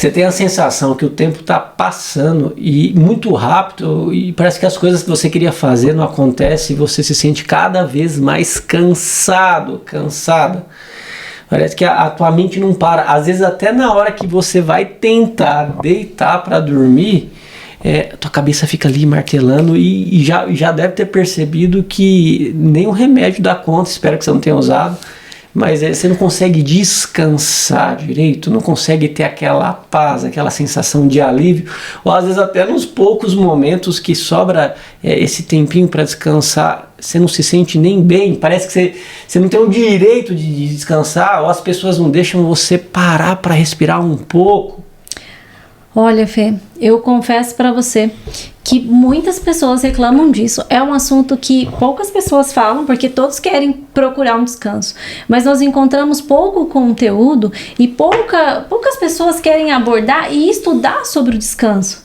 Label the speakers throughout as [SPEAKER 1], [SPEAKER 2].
[SPEAKER 1] Você tem a sensação que o tempo está passando e muito rápido e parece que as coisas que você queria fazer não acontecem e você se sente cada vez mais cansada. Parece que a tua mente não para. Às vezes até na hora que você vai tentar deitar para dormir, tua cabeça fica ali martelando e já deve ter percebido que nem o remédio dá conta, espero que você não tenha usado. Mas você não consegue descansar direito, não consegue ter aquela paz, aquela sensação de alívio, ou às vezes até nos poucos momentos que sobra esse tempinho para descansar, você não se sente nem bem, parece que você não tem o direito de descansar, ou as pessoas não deixam você parar para respirar um pouco.
[SPEAKER 2] Olha, Fê, eu confesso para você que muitas pessoas reclamam disso. É um assunto que poucas pessoas falam, porque todos querem procurar um descanso. Mas nós encontramos pouco conteúdo e poucas pessoas querem abordar e estudar sobre o descanso.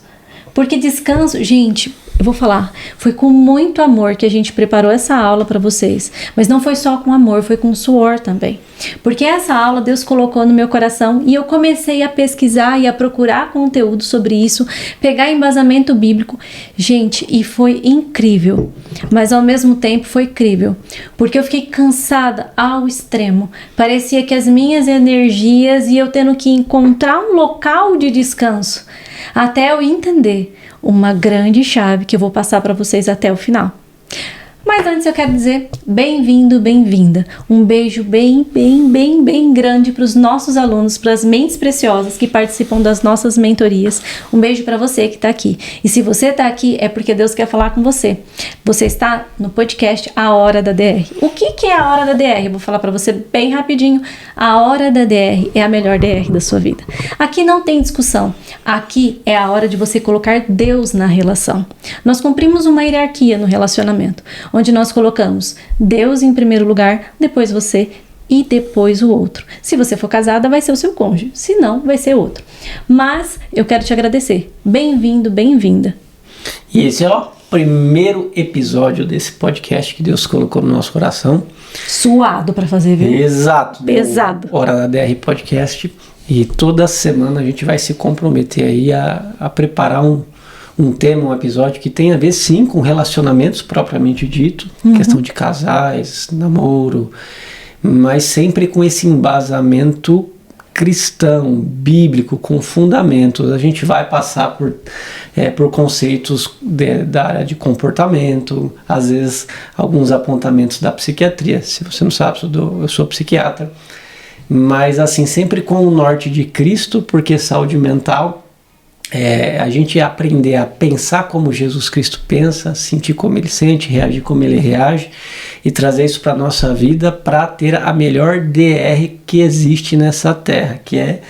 [SPEAKER 2] Porque descanso, gente, eu vou falar, foi com muito amor que a gente preparou essa aula para vocês. Mas não foi só com amor, foi com suor também. Porque essa aula Deus colocou no meu coração e eu comecei a pesquisar e a procurar conteúdo sobre isso, pegar embasamento bíblico. Gente, e foi incrível. Mas ao mesmo tempo foi incrível. Porque eu fiquei cansada ao extremo. Parecia que as minhas energias iam tendo que encontrar um local de descanso. Até eu entender uma grande chave que eu vou passar para vocês até o final. Mas antes eu quero dizer bem-vindo, bem-vinda. Um beijo bem grande para os nossos alunos, para as mentes preciosas que participam das nossas mentorias. Um beijo para você que está aqui. E se você está aqui é porque Deus quer falar com você. Você está no podcast A Hora da DR. O que é a Hora da DR? Eu vou falar para você bem rapidinho. A Hora da DR é a melhor DR da sua vida. Aqui não tem discussão. Aqui é a hora de você colocar Deus na relação. Nós cumprimos uma hierarquia no relacionamento, onde nós colocamos Deus em primeiro lugar, depois você e depois o outro. Se você for casada, vai ser o seu cônjuge, se não, vai ser outro. Mas eu quero te agradecer. Bem-vindo, bem-vinda.
[SPEAKER 1] E esse é o primeiro episódio desse podcast que Deus colocou no nosso coração.
[SPEAKER 2] Suado para fazer, viu?
[SPEAKER 1] Exato.
[SPEAKER 2] Pesado.
[SPEAKER 1] Hora da DR Podcast. E toda semana a gente vai se comprometer aí a preparar um tema, um episódio que tem a ver sim com relacionamentos propriamente dito, questão de casais, namoro, mas sempre com esse embasamento cristão, bíblico, com fundamentos. A gente vai passar por conceitos da área de comportamento, às vezes alguns apontamentos da psiquiatria. Se você não sabe, eu sou psiquiatra, mas assim, sempre com o norte de Cristo, porque saúde mental a gente aprender a pensar como Jesus Cristo pensa, sentir como ele sente, reagir como ele reage e trazer isso para a nossa vida para ter a melhor DR que existe nessa terra, que é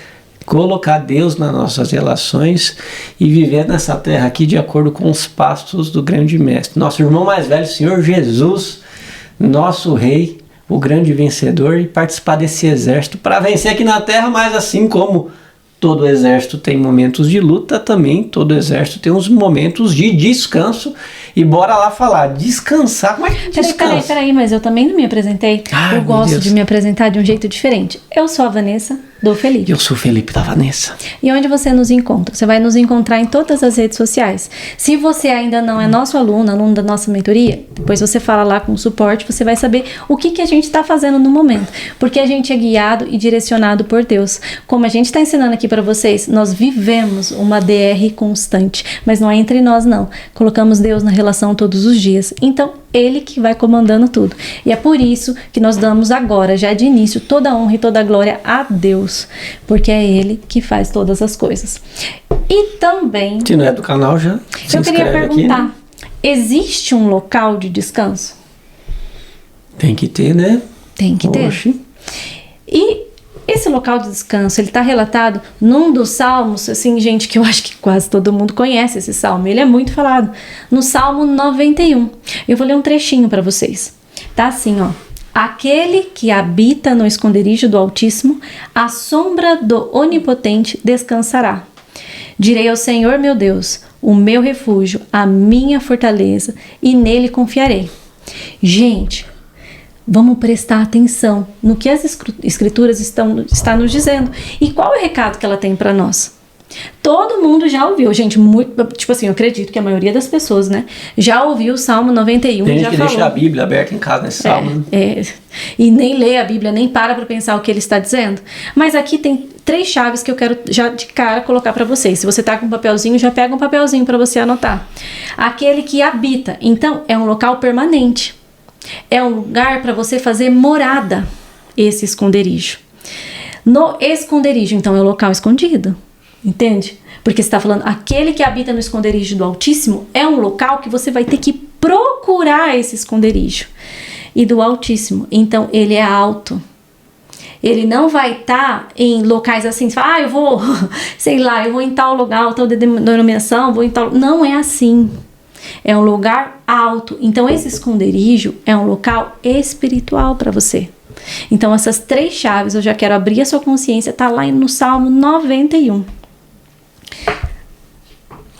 [SPEAKER 1] colocar Deus nas nossas relações e viver nessa terra aqui de acordo com os passos do grande mestre. Nosso irmão mais velho, Senhor Jesus, nosso rei, o grande vencedor, e participar desse exército para vencer aqui na terra, mas assim como todo exército tem momentos de luta, também todo exército tem uns momentos de descanso. E bora lá falar, descansar, como é que descansa?
[SPEAKER 2] Peraí, mas eu também não me apresentei. Eu gosto de me apresentar de um jeito diferente. Eu sou a Vanessa do Felipe.
[SPEAKER 1] Eu sou o Felipe da Vanessa.
[SPEAKER 2] E onde você nos encontra? Você vai nos encontrar em todas as redes sociais. Se você ainda não é nosso aluno da nossa mentoria, depois você fala lá com o suporte, você vai saber o que a gente está fazendo no momento. Porque a gente é guiado e direcionado por Deus. Como a gente está ensinando aqui para vocês, nós vivemos uma DR constante. Mas não é entre nós, não. Colocamos Deus na relação todos os dias. Então, Ele que vai comandando tudo. E é por isso que nós damos agora, já de início, toda a honra e toda a glória a Deus. Porque é Ele que faz todas as coisas. E também...
[SPEAKER 1] Se não é do canal, já se
[SPEAKER 2] eu queria perguntar,
[SPEAKER 1] aqui, né?
[SPEAKER 2] Existe um local de descanso?
[SPEAKER 1] Tem que ter, né?
[SPEAKER 2] Tem que ter. E esse local de descanso, ele está relatado num dos salmos, assim, gente, que eu acho que quase todo mundo conhece esse salmo. Ele é muito falado. No Salmo 91. Eu vou ler um trechinho para vocês. Tá assim, ó. Aquele que habita no esconderijo do Altíssimo, à sombra do Onipotente descansará. Direi ao Senhor meu Deus, o meu refúgio, a minha fortaleza, e nele confiarei. Gente, vamos prestar atenção no que as escrituras estão nos dizendo. E qual é o recado que ela tem para nós? Todo mundo já ouviu, gente, muito, tipo assim, eu acredito que a maioria das pessoas, né, já ouviu o Salmo 91.
[SPEAKER 1] Tem gente
[SPEAKER 2] já
[SPEAKER 1] que
[SPEAKER 2] falou.
[SPEAKER 1] deixa a Bíblia aberta em casa nesse salmo.
[SPEAKER 2] E nem lê a Bíblia, nem para pensar o que ele está dizendo. Mas aqui tem 3 chaves que eu quero já de cara colocar para vocês. Se você tá com um papelzinho, já pega um papelzinho para você anotar. Aquele que habita, então, é um local permanente. É um lugar para você fazer morada, esse esconderijo. No esconderijo, então, é o local escondido. Entende? Porque você está falando, aquele que habita no esconderijo do Altíssimo é um local que você vai ter que procurar esse esconderijo. E do Altíssimo, então, ele é alto. Ele não vai estar em locais assim, eu vou, sei lá, eu vou em tal lugar, tal denominação, vou em tal... Não é assim. É um lugar alto. Então, esse esconderijo é um local espiritual para você. Então, essas 3 chaves, eu já quero abrir a sua consciência, tá lá no Salmo 91.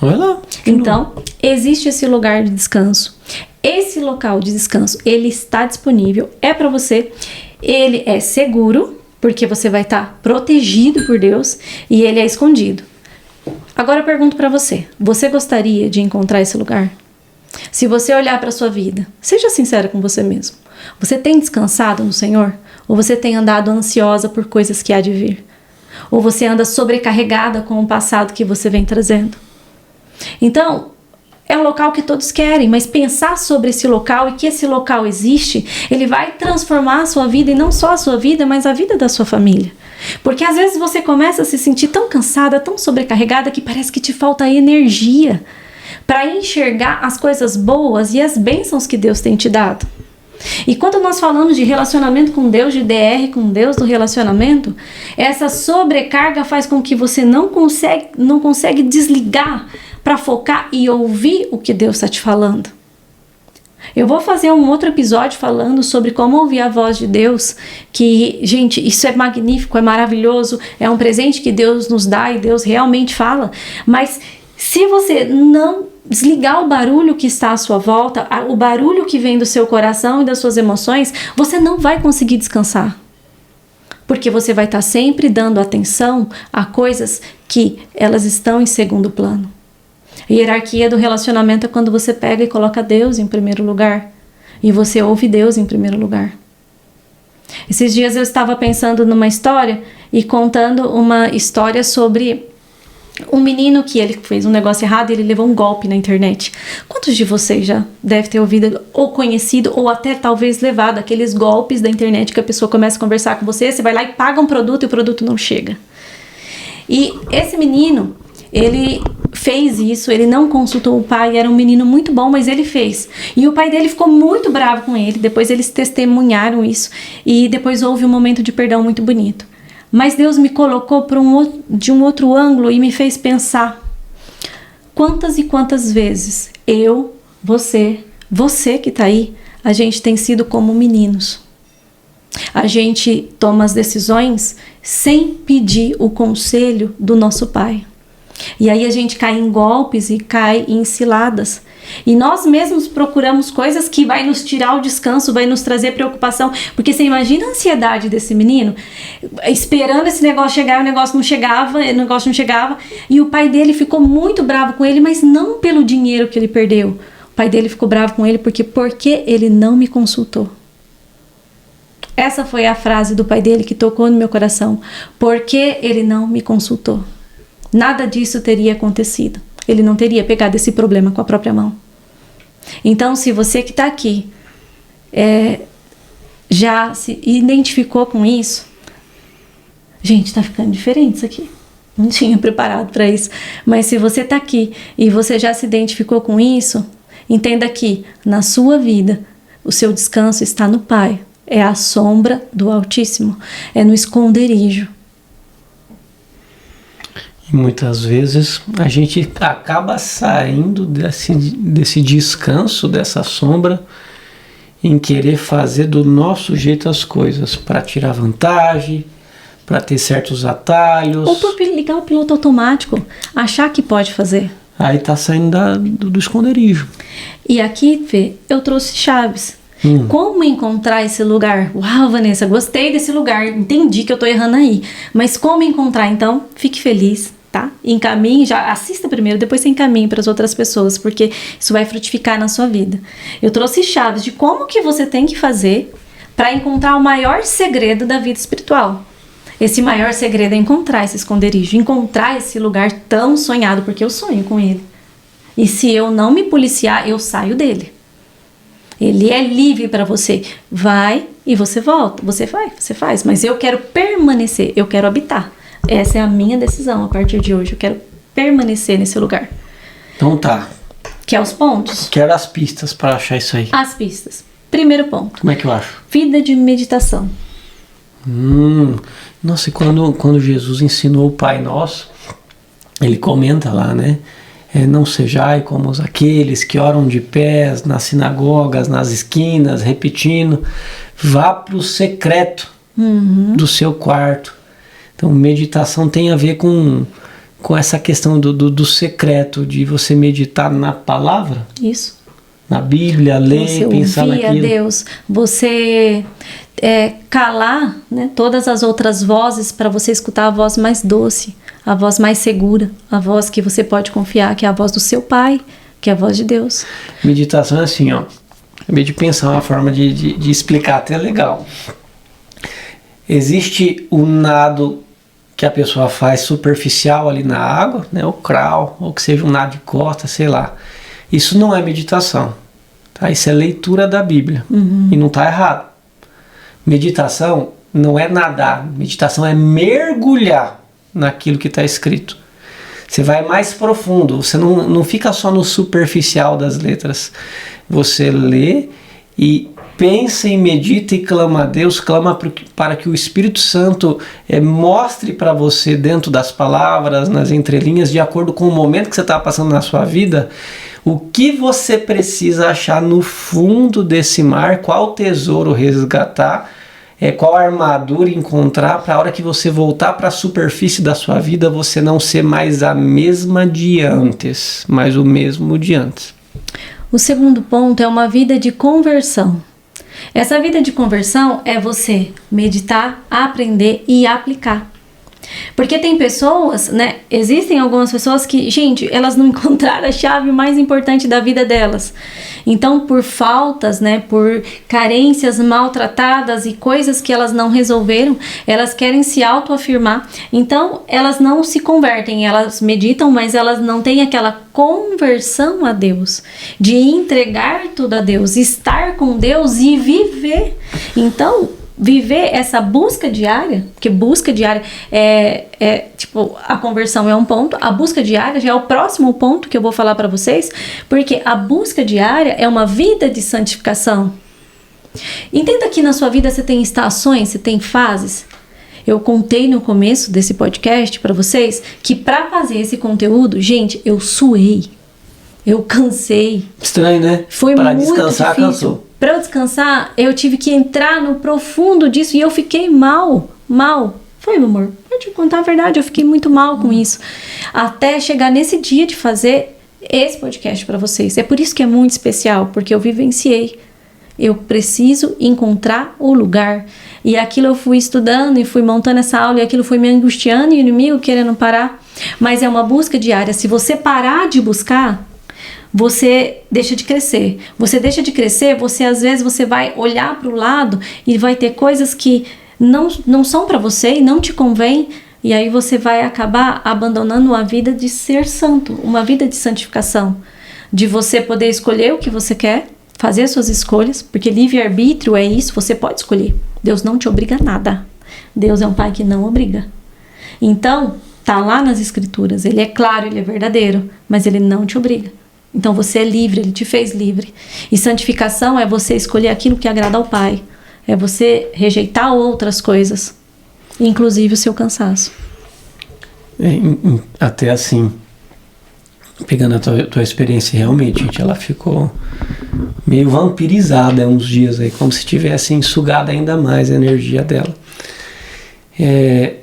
[SPEAKER 1] Olha lá.
[SPEAKER 2] Então, existe esse lugar de descanso. Esse local de descanso, ele está disponível, é para você. Ele é seguro, porque você vai estar protegido por Deus, e ele é escondido. Agora eu pergunto para você, você gostaria de encontrar esse lugar? Se você olhar para sua vida, seja sincera com você mesmo. Você tem descansado no Senhor? Ou você tem andado ansiosa por coisas que há de vir? Ou você anda sobrecarregada com o passado que você vem trazendo? Então, é um local que todos querem, mas pensar sobre esse local e que esse local existe, ele vai transformar a sua vida, e não só a sua vida, mas a vida da sua família. Porque às vezes você começa a se sentir tão cansada, tão sobrecarregada, que parece que te falta energia para enxergar as coisas boas e as bênçãos que Deus tem te dado. E quando nós falamos de relacionamento com Deus, de DR com Deus, do relacionamento, essa sobrecarga faz com que você não consegue desligar para focar e ouvir o que Deus está te falando. Eu vou fazer um outro episódio falando sobre como ouvir a voz de Deus, que, gente, isso é magnífico, é maravilhoso, é um presente que Deus nos dá e Deus realmente fala, mas se você não desligar o barulho que está à sua volta, o barulho que vem do seu coração e das suas emoções, você não vai conseguir descansar. Porque você vai estar sempre dando atenção a coisas que elas estão em segundo plano. A hierarquia do relacionamento é quando você pega e coloca Deus em primeiro lugar. E você ouve Deus em primeiro lugar. Esses dias eu estava pensando numa história e contando uma história sobre um menino que ele fez um negócio errado e ele levou um golpe na internet. Quantos de vocês já devem ter ouvido ou conhecido ou até talvez levado aqueles golpes da internet que a pessoa começa a conversar com você, você vai lá e paga um produto e o produto não chega? E esse menino, ele fez isso, ele não consultou o pai, era um menino muito bom, mas ele fez. E o pai dele ficou muito bravo com ele, depois eles testemunharam isso e depois houve um momento de perdão muito bonito. Mas Deus me colocou de um outro ângulo e me fez pensar quantas e quantas vezes eu, você que tá aí, a gente tem sido como meninos. A gente toma as decisões sem pedir o conselho do nosso pai. E aí a gente cai em golpes e cai em ciladas. E nós mesmos procuramos coisas que vai nos tirar o descanso, vai nos trazer preocupação. Porque você imagina a ansiedade desse menino, esperando esse negócio chegar, o negócio não chegava. E o pai dele ficou muito bravo com ele, mas não pelo dinheiro que ele perdeu. O pai dele ficou bravo com ele porque ele não me consultou. Essa foi a frase do pai dele que tocou no meu coração. Porque ele não me consultou. Nada disso teria acontecido. Ele não teria pegado esse problema com a própria mão. Então, se você que está aqui já se identificou com isso, gente, está ficando diferente isso aqui. Não tinha preparado para isso. Mas se você está aqui e você já se identificou com isso, entenda que na sua vida o seu descanso está no Pai. É a sombra do Altíssimo. É no esconderijo.
[SPEAKER 1] Muitas vezes a gente acaba saindo desse descanso, dessa sombra, em querer fazer do nosso jeito as coisas, para tirar vantagem, para ter certos atalhos.
[SPEAKER 2] Ou por ligar o piloto automático, achar que pode fazer.
[SPEAKER 1] Aí tá saindo do esconderijo.
[SPEAKER 2] E aqui, Fê, eu trouxe chaves. Como encontrar esse lugar? Uau, Vanessa, gostei desse lugar, entendi que eu tô errando aí. Mas como encontrar? Então, fique feliz. tá? Encaminhe, já assista primeiro, depois você encaminhe para as outras pessoas, porque isso vai frutificar na sua vida. Eu trouxe chaves de como que você tem que fazer para encontrar o maior segredo da vida espiritual. Esse maior segredo é encontrar esse esconderijo, encontrar esse lugar tão sonhado, porque eu sonho com ele. E se eu não me policiar, eu saio dele. Ele é livre para você. Vai e você volta. Você vai, você faz. Mas eu quero permanecer, eu quero habitar. Essa é a minha decisão a partir de hoje. Eu quero permanecer nesse lugar.
[SPEAKER 1] Então tá.
[SPEAKER 2] Quer os pontos?
[SPEAKER 1] Quero as pistas para achar isso aí.
[SPEAKER 2] As pistas. Primeiro ponto.
[SPEAKER 1] Como é que eu acho?
[SPEAKER 2] Vida de meditação.
[SPEAKER 1] Nossa, e quando Jesus ensinou o Pai Nosso, ele comenta lá, né? Não sejai como aqueles que oram de pés nas sinagogas, nas esquinas, repetindo. Vá para o secreto do seu quarto. Então, meditação tem a ver com essa questão do secreto, de você meditar na palavra.
[SPEAKER 2] Isso.
[SPEAKER 1] Na Bíblia, ler,
[SPEAKER 2] você
[SPEAKER 1] pensar naquilo. Você
[SPEAKER 2] ouvir a Deus, você calar, né, todas as outras vozes para você escutar a voz mais doce, a voz mais segura, a voz que você pode confiar, que é a voz do seu Pai, que é a voz de Deus.
[SPEAKER 1] Meditação é assim, ó. Acabei de pensar uma forma de explicar até legal. Existe o nado que a pessoa faz superficial ali na água, né, o crawl, ou que seja um nado de costa, sei lá. Isso não é meditação, tá? Isso é leitura da Bíblia, e não está errado. Meditação não é nadar, meditação é mergulhar naquilo que está escrito. Você vai mais profundo, você não fica só no superficial das letras. Você lê e pensa e medita e clama a Deus, clama para que o Espírito Santo mostre para você dentro das palavras, nas entrelinhas, de acordo com o momento que você está passando na sua vida, o que você precisa achar no fundo desse mar, qual tesouro resgatar, qual armadura encontrar, para a hora que você voltar para a superfície da sua vida, você não ser mais a mesma de antes, mas o mesmo de antes.
[SPEAKER 2] O segundo ponto é uma vida de conversão. Essa vida de conversão é você meditar, aprender e aplicar. Porque tem pessoas, né? Existem algumas pessoas que, gente, elas não encontraram a chave mais importante da vida delas. Então, por faltas, né? Por carências maltratadas e coisas que elas não resolveram, elas querem se autoafirmar. Então, elas não se convertem, elas meditam, mas elas não têm aquela conversão a Deus, de entregar tudo a Deus, estar com Deus e viver. Então, viver essa busca diária, porque busca diária tipo, a conversão é um ponto, a busca diária já é o próximo ponto que eu vou falar para vocês, porque a busca diária é uma vida de santificação. Entenda que na sua vida você tem estações, você tem fases. Eu contei no começo desse podcast para vocês que para fazer esse conteúdo, gente, eu suei, eu cansei.
[SPEAKER 1] Estranho, né?
[SPEAKER 2] Foi
[SPEAKER 1] para
[SPEAKER 2] muito
[SPEAKER 1] descansar,
[SPEAKER 2] difícil.
[SPEAKER 1] Cansou.
[SPEAKER 2] Para eu descansar, eu tive que entrar no profundo disso e eu fiquei mal. Foi, meu amor, pode contar a verdade, eu fiquei muito mal com isso. Até chegar nesse dia de fazer esse podcast para vocês. É por isso que é muito especial, porque eu vivenciei. Eu preciso encontrar o lugar. E aquilo eu fui estudando e fui montando essa aula e aquilo foi me angustiando e o inimigo querendo parar. Mas é uma busca diária. Se você parar de buscar, você deixa de crescer. Você deixa de crescer, às vezes você vai olhar para o lado e vai ter coisas que não são para você e não te convém. E aí você vai acabar abandonando a vida de ser santo, uma vida de santificação. De você poder escolher o que você quer, fazer suas escolhas, porque livre-arbítrio é isso, você pode escolher. Deus não te obriga a nada. Deus é um pai que não obriga. Então, tá lá nas escrituras, ele é claro, ele é verdadeiro, mas ele não te obriga. Então você é livre, ele te fez livre. E santificação é você escolher aquilo que agrada ao Pai. É você rejeitar outras coisas, inclusive o seu cansaço.
[SPEAKER 1] Até assim, pegando a tua experiência, realmente, gente, ela ficou meio vampirizada uns dias aí, como se tivesse sugado ainda mais a energia dela.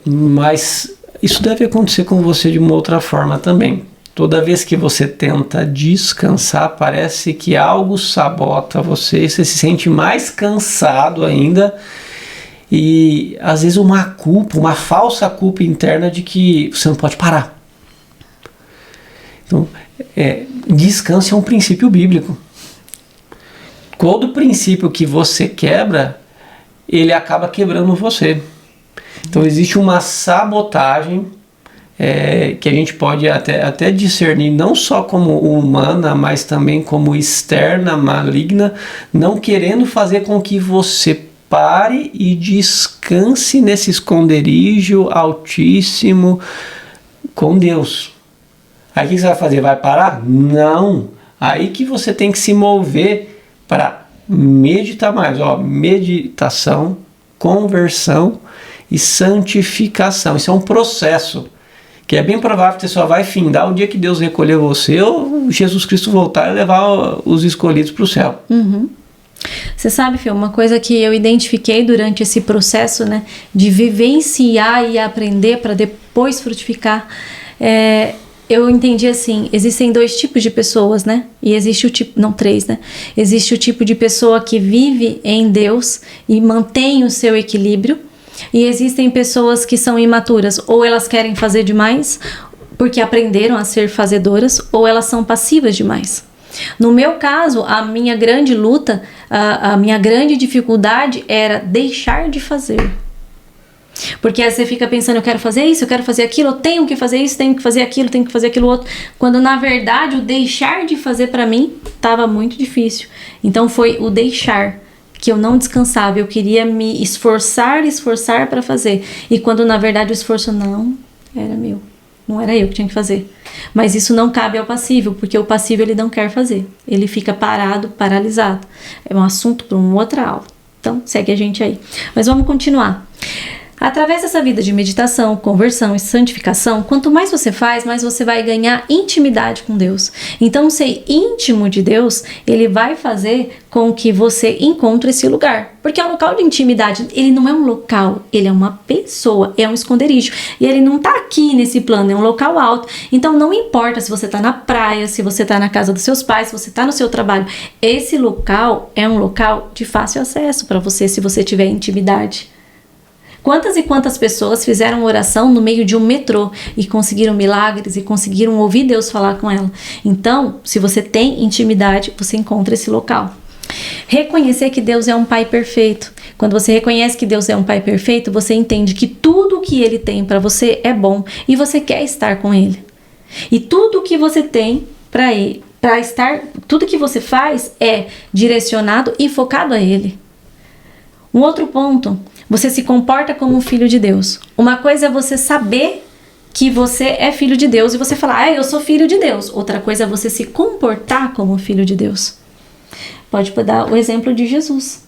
[SPEAKER 1] Mas isso deve acontecer com você de uma outra forma também. Toda vez que você tenta descansar, parece que algo sabota você se sente mais cansado ainda e às vezes uma culpa, uma falsa culpa interna de que você não pode parar. Então, descanso é um princípio bíblico. Todo princípio que você quebra, ele acaba quebrando você. Então existe uma sabotagem que a gente pode até discernir não só como humana, mas também como externa, maligna, não querendo fazer com que você pare e descanse nesse esconderijo altíssimo com Deus. Aí o que você vai fazer? Vai parar? Não. Aí que você tem que se mover para meditar mais. Meditação, conversão e santificação. Isso é um processo que é bem provável que você só vai findar o dia que Deus recolher você ou Jesus Cristo voltar e levar os escolhidos para o céu.
[SPEAKER 2] Uhum. Você sabe, Fê, uma coisa que eu identifiquei durante esse processo, né, de vivenciar e aprender para depois frutificar, eu entendi assim, existem 2 tipos de pessoas, né? E existe o tipo, não 3, né? Existe o tipo de pessoa que vive em Deus e mantém o seu equilíbrio. E existem pessoas que são imaturas, ou elas querem fazer demais, porque aprenderam a ser fazedoras, ou elas são passivas demais. No meu caso, a minha grande luta, a minha grande dificuldade era deixar de fazer. Porque aí você fica pensando, eu quero fazer isso, eu quero fazer aquilo, eu tenho que fazer isso, tenho que fazer aquilo, tenho que fazer aquilo outro. Quando na verdade o deixar de fazer para mim estava muito difícil. Então foi o deixar que eu não descansava, eu queria me esforçar para fazer. E quando na verdade o esforço não era meu, não era eu que tinha que fazer. Mas isso não cabe ao passivo, porque o passivo ele não quer fazer, ele fica parado, paralisado. É um assunto para uma outra aula, então segue a gente aí. Mas vamos continuar. Através dessa vida de meditação, conversão e santificação, quanto mais você faz, mais você vai ganhar intimidade com Deus. Então, ser íntimo de Deus, ele vai fazer com que você encontre esse lugar. Porque é um local de intimidade, ele não é um local, ele é uma pessoa, é um esconderijo. E ele não tá aqui nesse plano, é um local alto. Então, não importa se você tá na praia, se você tá na casa dos seus pais, se você tá no seu trabalho. Esse local é um local de fácil acesso para você, se você tiver intimidade. Quantas e quantas pessoas fizeram oração no meio de um metrô e conseguiram milagres e conseguiram ouvir Deus falar com ela? Então, se você tem intimidade, você encontra esse local. Reconhecer que Deus é um Pai perfeito. Quando você reconhece que Deus é um Pai perfeito, você entende que tudo o que Ele tem para você é bom e você quer estar com Ele. E tudo o que você tem para estar, tudo que você faz é direcionado e focado a Ele. Um outro ponto, você se comporta como um filho de Deus. Uma coisa é você saber que você é filho de Deus e você falar, eu sou filho de Deus. Outra coisa é você se comportar como um filho de Deus. Pode dar o exemplo de Jesus.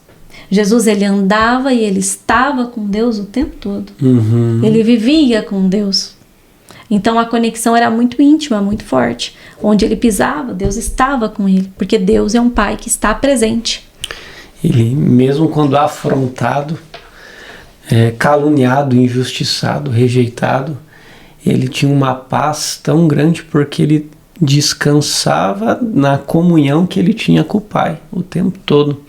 [SPEAKER 2] Jesus, ele andava e ele estava com Deus o tempo todo. Uhum. Ele vivia com Deus. Então a conexão era muito íntima, muito forte. Onde ele pisava, Deus estava com ele. Porque Deus é um Pai que está presente.
[SPEAKER 1] Ele, mesmo quando afrontado, caluniado, injustiçado, rejeitado, ele tinha uma paz tão grande porque ele descansava na comunhão que ele tinha com o Pai o tempo todo.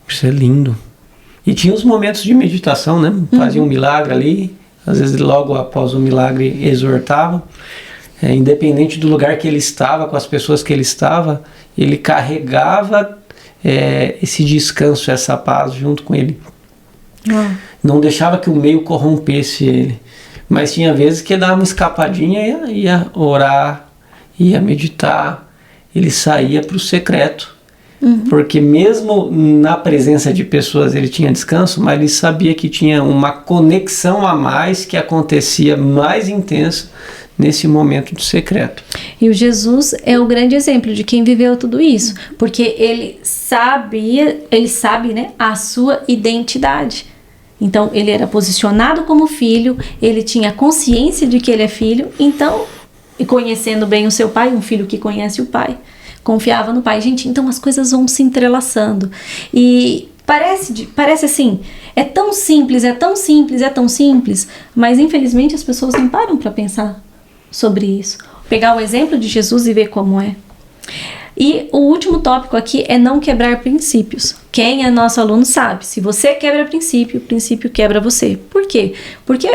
[SPEAKER 1] Isso é lindo. E tinha os momentos de meditação, né? Fazia um milagre ali, às vezes logo após o milagre exortava. Independente do lugar que ele estava, com as pessoas que ele estava, ele carregava esse descanso, essa paz junto com ele. Não deixava que o meio corrompesse ele. Mas tinha vezes que ele dava uma escapadinha e ia orar, ia meditar. Ele saía para o secreto. Porque mesmo na presença de pessoas ele tinha descanso, mas ele sabia que tinha uma conexão a mais que acontecia mais intensa nesse momento de secreto.
[SPEAKER 2] E o Jesus é o grande exemplo de quem viveu tudo isso, porque ele sabe, né, a sua identidade. Então ele era posicionado como filho, ele tinha consciência de que ele é filho, então, e conhecendo bem o seu pai, um filho que conhece o pai, confiava no pai. Gente, então as coisas vão se entrelaçando. E parece assim, é tão simples, mas infelizmente as pessoas não param para pensar sobre isso. Pegar o exemplo de Jesus e ver como é. E o último tópico aqui é não quebrar princípios. Quem é nosso aluno sabe, se você quebra princípio, o princípio quebra você. Por quê? Porque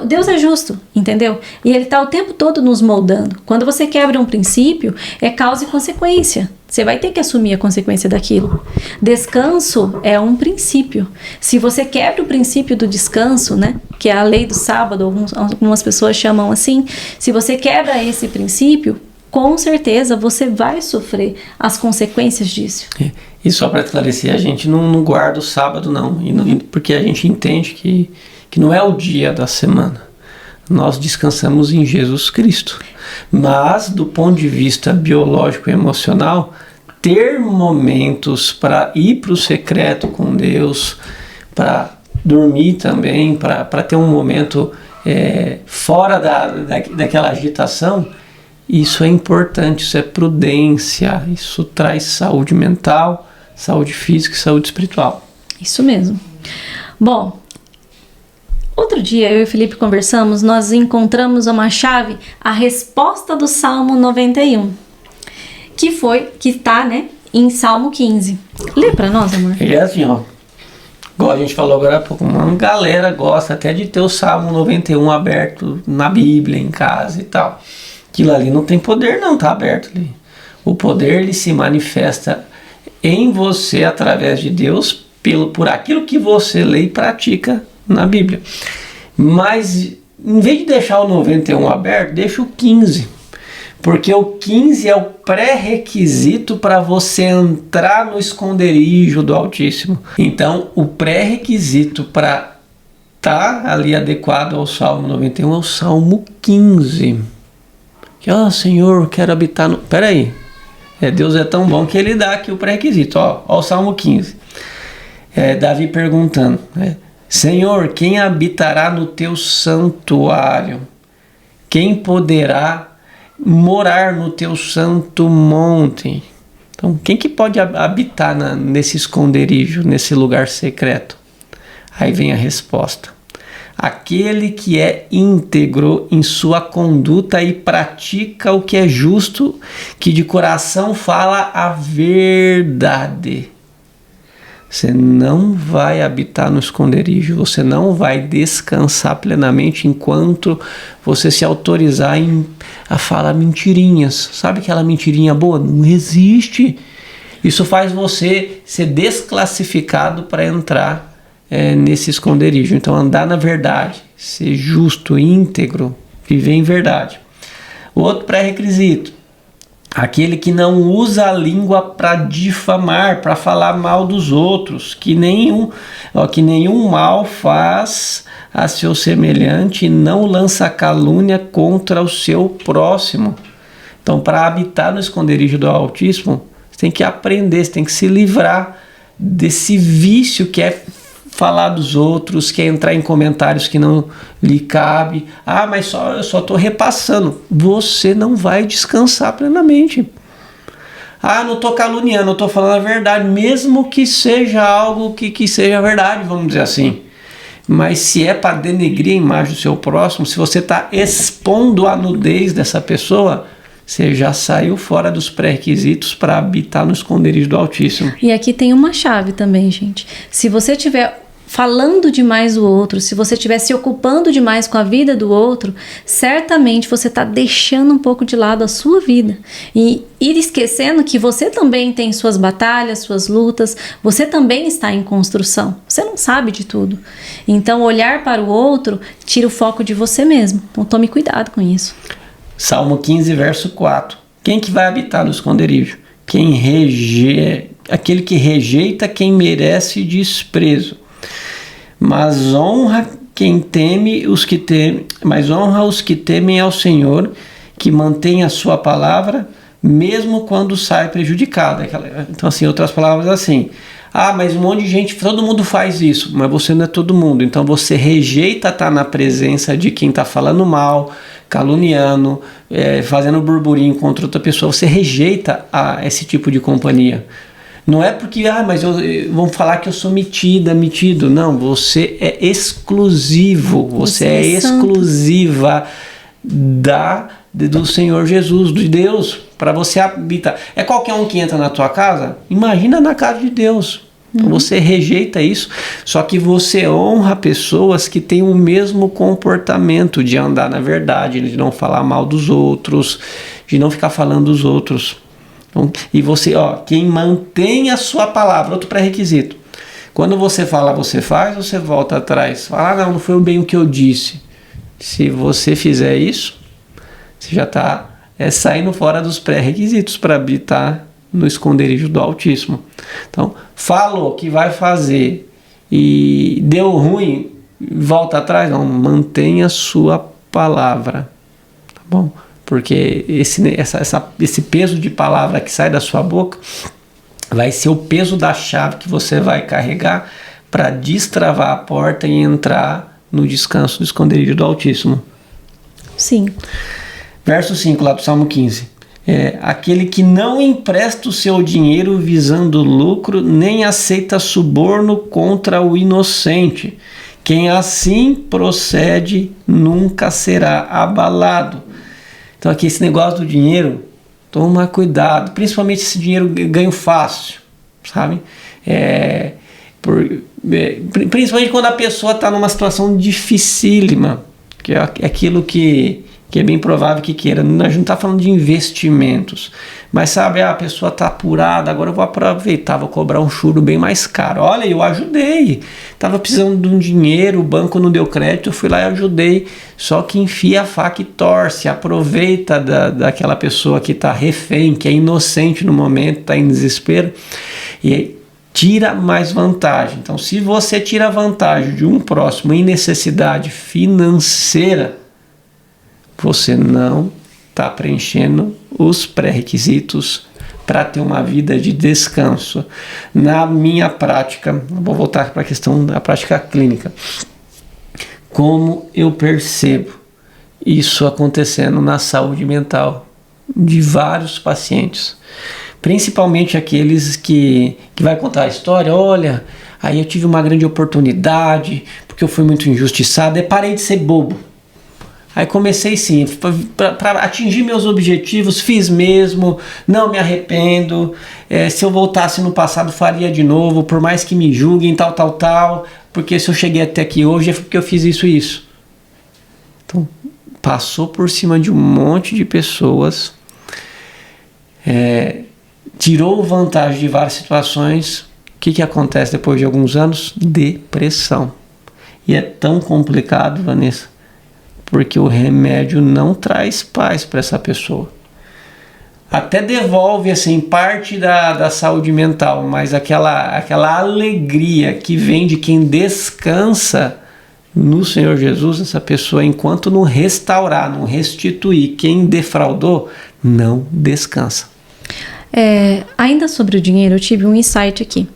[SPEAKER 2] Deus é justo, entendeu? E Ele está o tempo todo nos moldando. Quando você quebra um princípio, é causa e consequência. Você vai ter que assumir a consequência daquilo. Descanso é um princípio. Se você quebra o princípio do descanso, né, que é a lei do sábado, algumas pessoas chamam assim, se você quebra esse princípio, com certeza você vai sofrer as consequências disso.
[SPEAKER 1] E só para esclarecer, a gente não guarda o sábado não, porque a gente entende que não é o dia da semana. Nós descansamos em Jesus Cristo. Mas, do ponto de vista biológico e emocional, ter momentos para ir para o secreto com Deus, para dormir também, para ter um momento fora daquela agitação, isso é importante, isso é prudência, isso traz saúde mental, saúde física e saúde espiritual.
[SPEAKER 2] Isso mesmo. Bom, outro dia eu e o Felipe conversamos, nós encontramos uma chave, a resposta do Salmo 91, que está, né, em Salmo 15. Lê para nós, amor.
[SPEAKER 1] É assim, ó, igual a gente falou agora há pouco, uma galera gosta até de ter o Salmo 91 aberto na Bíblia, em casa e tal. Aquilo ali não tem poder não, tá aberto ali. O poder, ele se manifesta em você através de Deus, por aquilo que você lê e pratica na Bíblia. Mas em vez de deixar o 91 aberto, deixa o 15, porque o 15 é o pré-requisito para você entrar no esconderijo do Altíssimo. Então o pré-requisito para estar ali adequado ao Salmo 91 é o Salmo 15, que Senhor, eu quero habitar no... Peraí, Deus é tão bom que ele dá aqui o pré-requisito, ó o Salmo 15. Davi perguntando, Senhor, quem habitará no teu santuário? Quem poderá morar no teu santo monte? Então, quem que pode habitar nesse esconderijo, nesse lugar secreto? Aí vem a resposta. Aquele que é íntegro em sua conduta e pratica o que é justo, que de coração fala a verdade. Você não vai habitar no esconderijo, você não vai descansar plenamente enquanto você se autorizar a falar mentirinhas. Sabe aquela mentirinha boa? Não existe. Isso faz você ser desclassificado para entrar nesse esconderijo. Então, andar na verdade, ser justo, íntegro, viver em verdade. O outro pré-requisito: aquele que não usa a língua para difamar, para falar mal dos outros, que nenhum mal faz a seu semelhante e não lança calúnia contra o seu próximo. Então, para habitar no esconderijo do Altíssimo, você tem que aprender, você tem que se livrar desse vício que é falar dos outros, que é entrar em comentários que não lhe cabe. Mas eu só estou repassando. Você não vai descansar plenamente. Não estou caluniando, eu estou falando a verdade, mesmo que seja algo que seja verdade, vamos dizer assim. Mas se é para denegrir a imagem do seu próximo, se você está expondo a nudez dessa pessoa, você já saiu fora dos pré-requisitos para habitar no esconderijo do Altíssimo.
[SPEAKER 2] E aqui tem uma chave também, gente. Se você estiver falando demais o outro, se você estiver se ocupando demais com a vida do outro, certamente você está deixando um pouco de lado a sua vida. E ir esquecendo que você também tem suas batalhas, suas lutas, você também está em construção. Você não sabe de tudo. Então, olhar para o outro tira o foco de você mesmo. Então, tome cuidado com isso.
[SPEAKER 1] Salmo 15, verso 4. Quem que vai habitar no esconderijo? Aquele que rejeita quem merece desprezo. Mas honra os que temem ao Senhor, que mantém a sua palavra, mesmo quando sai prejudicado. Então, assim, outras palavras assim. Mas um monte de gente, todo mundo faz isso, mas você não é todo mundo. Então você rejeita estar na presença de quem está falando mal, caluniando, fazendo burburinho contra outra pessoa. Você rejeita esse tipo de companhia. Não é porque, mas vão falar que eu sou metido. Não, você é exclusivo. Você é exclusiva do Senhor Jesus, de Deus, para você habitar. É qualquer um que entra na tua casa? Imagina na casa de Deus. Então você rejeita isso, só que você honra pessoas que têm o mesmo comportamento de andar na verdade, de não falar mal dos outros, de não ficar falando dos outros. Então, e você, quem mantém a sua palavra, outro pré-requisito. Quando você fala, você faz, você volta atrás. Fala, não foi bem o que eu disse. Se você fizer isso, você já está saindo fora dos pré-requisitos para habitar no esconderijo do Altíssimo. Então, falou que vai fazer e deu ruim, volta atrás, não, mantenha a sua palavra, tá bom? Porque esse peso de palavra que sai da sua boca vai ser o peso da chave que você vai carregar para destravar a porta e entrar no descanso do esconderijo do Altíssimo.
[SPEAKER 2] Sim.
[SPEAKER 1] Verso 5 lá do Salmo 15. Aquele que não empresta o seu dinheiro visando lucro, nem aceita suborno contra o inocente. Quem assim procede nunca será abalado. Então aqui esse negócio do dinheiro, toma cuidado, principalmente esse dinheiro ganho fácil, sabe? Principalmente quando a pessoa está numa situação dificílima, que é aquilo que é bem provável que queira. A gente não está falando de investimentos, mas sabe, a pessoa está apurada, agora eu vou aproveitar, vou cobrar um churo bem mais caro. Olha, eu ajudei, estava precisando de um dinheiro, o banco não deu crédito, eu fui lá e ajudei. Só que enfia a faca e torce, aproveita daquela pessoa que está refém, que é inocente no momento, está em desespero, e tira mais vantagem. Então, se você tira vantagem de um próximo em necessidade financeira, você não está preenchendo os pré-requisitos para ter uma vida de descanso. Na minha prática, vou voltar para a questão da prática clínica. Como eu percebo isso acontecendo na saúde mental de vários pacientes, principalmente aqueles que vai contar a história, olha, aí eu tive uma grande oportunidade, porque eu fui muito injustiçado, e parei de ser bobo. Aí comecei sim, para atingir meus objetivos, fiz mesmo, não me arrependo, se eu voltasse no passado faria de novo, por mais que me julguem, tal, porque se eu cheguei até aqui hoje é porque eu fiz isso. Então, passou por cima de um monte de pessoas, tirou vantagem de várias situações. O que acontece depois de alguns anos? Depressão. E é tão complicado, Vanessa, porque o remédio não traz paz para essa pessoa. Até devolve assim, parte da saúde mental, mas aquela alegria que vem de quem descansa no Senhor Jesus, essa pessoa, enquanto não restaurar, não restituir quem defraudou, não descansa.
[SPEAKER 2] Ainda sobre o dinheiro, eu tive um insight aqui.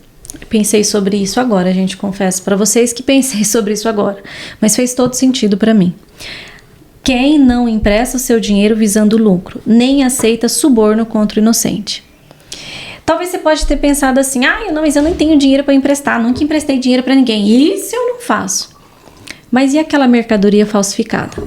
[SPEAKER 2] Pensei sobre isso agora, gente, confesso para vocês que pensei sobre isso agora, mas fez todo sentido para mim. Quem não empresta o seu dinheiro visando lucro, nem aceita suborno contra o inocente. Talvez você pode ter pensado assim, mas eu não tenho dinheiro para emprestar, nunca emprestei dinheiro para ninguém, isso eu não faço. Mas e aquela mercadoria falsificada?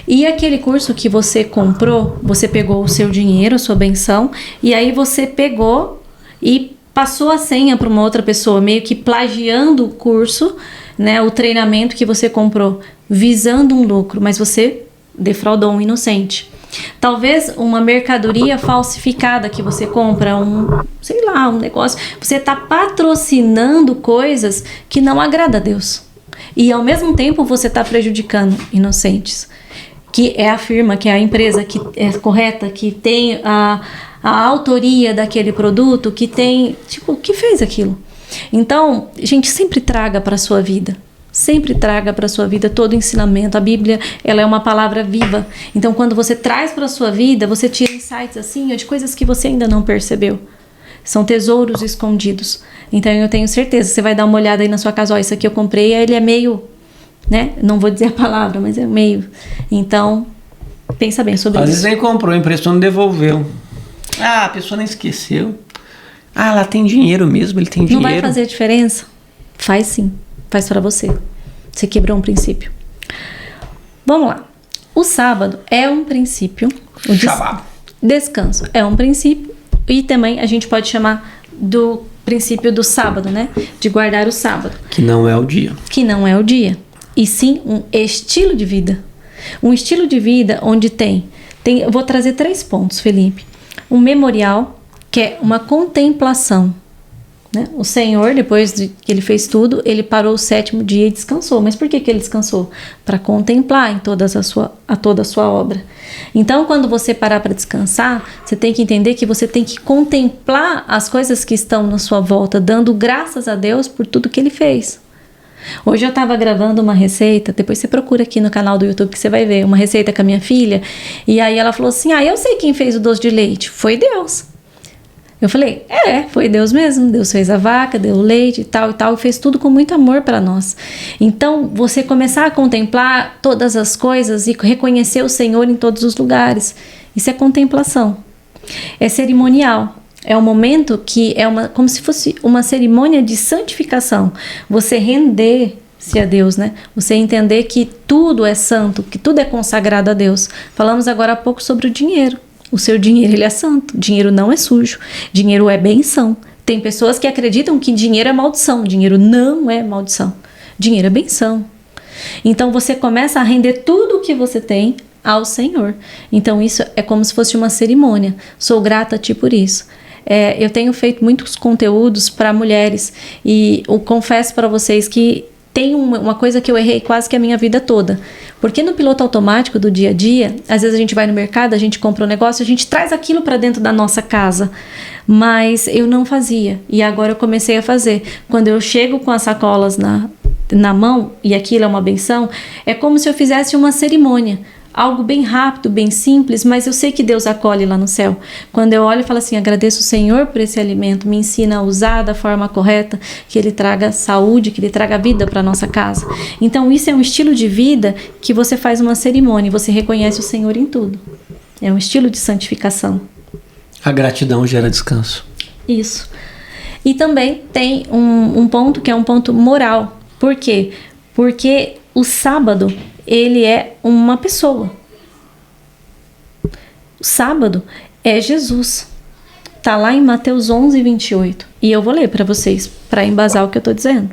[SPEAKER 2] E aquele curso que você comprou, você pegou o seu dinheiro, a sua benção, e aí você pegou e passou a senha para uma outra pessoa, meio que plagiando o curso, né, o treinamento que você comprou, visando um lucro, mas você defraudou um inocente. Talvez uma mercadoria falsificada que você compra, um negócio, você está patrocinando coisas que não agrada a Deus. E ao mesmo tempo você está prejudicando inocentes, que é a firma, que é a empresa que é correta, que tem a autoria daquele produto, que tem, que fez aquilo. Então, gente, sempre traga para a sua vida. Sempre traga para a sua vida todo ensinamento. A Bíblia, ela é uma palavra viva. Então, quando você traz para a sua vida, você tira insights assim, de coisas que você ainda não percebeu. São tesouros escondidos. Então, eu tenho certeza, você vai dar uma olhada aí na sua casa, isso aqui eu comprei, ele é meio, né? Não vou dizer a palavra, mas é meio. Então, pensa bem sobre isso.
[SPEAKER 1] Às vezes nem comprou, emprestou, não devolveu. A pessoa nem esqueceu. Ela tem dinheiro mesmo, ele tem dinheiro.
[SPEAKER 2] Não vai fazer diferença? Faz sim. Faz para você. Você quebrou um princípio. Vamos lá. O sábado é um princípio. O descanso é um princípio. E também a gente pode chamar do princípio do sábado, né? De guardar o sábado.
[SPEAKER 1] Que não é o dia.
[SPEAKER 2] Que não é o dia. E sim um estilo de vida. Um estilo de vida onde eu vou trazer 3 pontos, Felipe. Um memorial, que é uma contemplação. Né? O Senhor, depois que ele fez tudo, ele parou o 7º dia e descansou. Mas por que ele descansou? Para contemplar em toda a sua obra. Então, quando você parar para descansar, você tem que entender que você tem que contemplar as coisas que estão na sua volta, dando graças a Deus por tudo que ele fez. Hoje eu estava gravando uma receita, depois você procura aqui no canal do YouTube que você vai ver, uma receita com a minha filha, e aí ela falou assim, eu sei quem fez o doce de leite, foi Deus. Eu falei, foi Deus mesmo, Deus fez a vaca, deu o leite e tal, e fez tudo com muito amor para nós. Então, você começar a contemplar todas as coisas e reconhecer o Senhor em todos os lugares, isso é contemplação. É cerimonial, é um momento que é como se fosse uma cerimônia de santificação. Você render-se a Deus, né? Você entender que tudo é santo, que tudo é consagrado a Deus. Falamos agora há pouco sobre o dinheiro. O seu dinheiro, ele é santo. Dinheiro não é sujo. Dinheiro é benção. Tem pessoas que acreditam que dinheiro é maldição. Dinheiro não é maldição. Dinheiro é benção. Então, você começa a render tudo o que você tem ao Senhor. Então, isso é como se fosse uma cerimônia. Sou grata a Ti por isso. Eu tenho feito muitos conteúdos para mulheres e eu confesso para vocês que tem uma coisa que eu errei quase que a minha vida toda. Porque no piloto automático do dia a dia, às vezes a gente vai no mercado, a gente compra um negócio, a gente traz aquilo para dentro da nossa casa. Mas eu não fazia. E agora eu comecei a fazer. Quando eu chego com as sacolas na mão, e aquilo é uma benção, é como se eu fizesse uma cerimônia. Algo bem rápido, bem simples, mas eu sei que Deus acolhe lá no céu. Quando eu olho e falo assim, agradeço o Senhor por esse alimento, me ensina a usar da forma correta, que Ele traga saúde, que Ele traga vida para a nossa casa. Então isso é um estilo de vida que você faz uma cerimônia e você reconhece o Senhor em tudo. É um estilo de santificação. A
[SPEAKER 1] gratidão gera descanso.
[SPEAKER 2] Isso. E também tem um ponto que é um ponto moral. Por quê? Porque o sábado, ele é uma pessoa. O sábado é Jesus. Está lá em Mateus 11, 28. E eu vou ler para vocês, para embasar o que eu estou dizendo.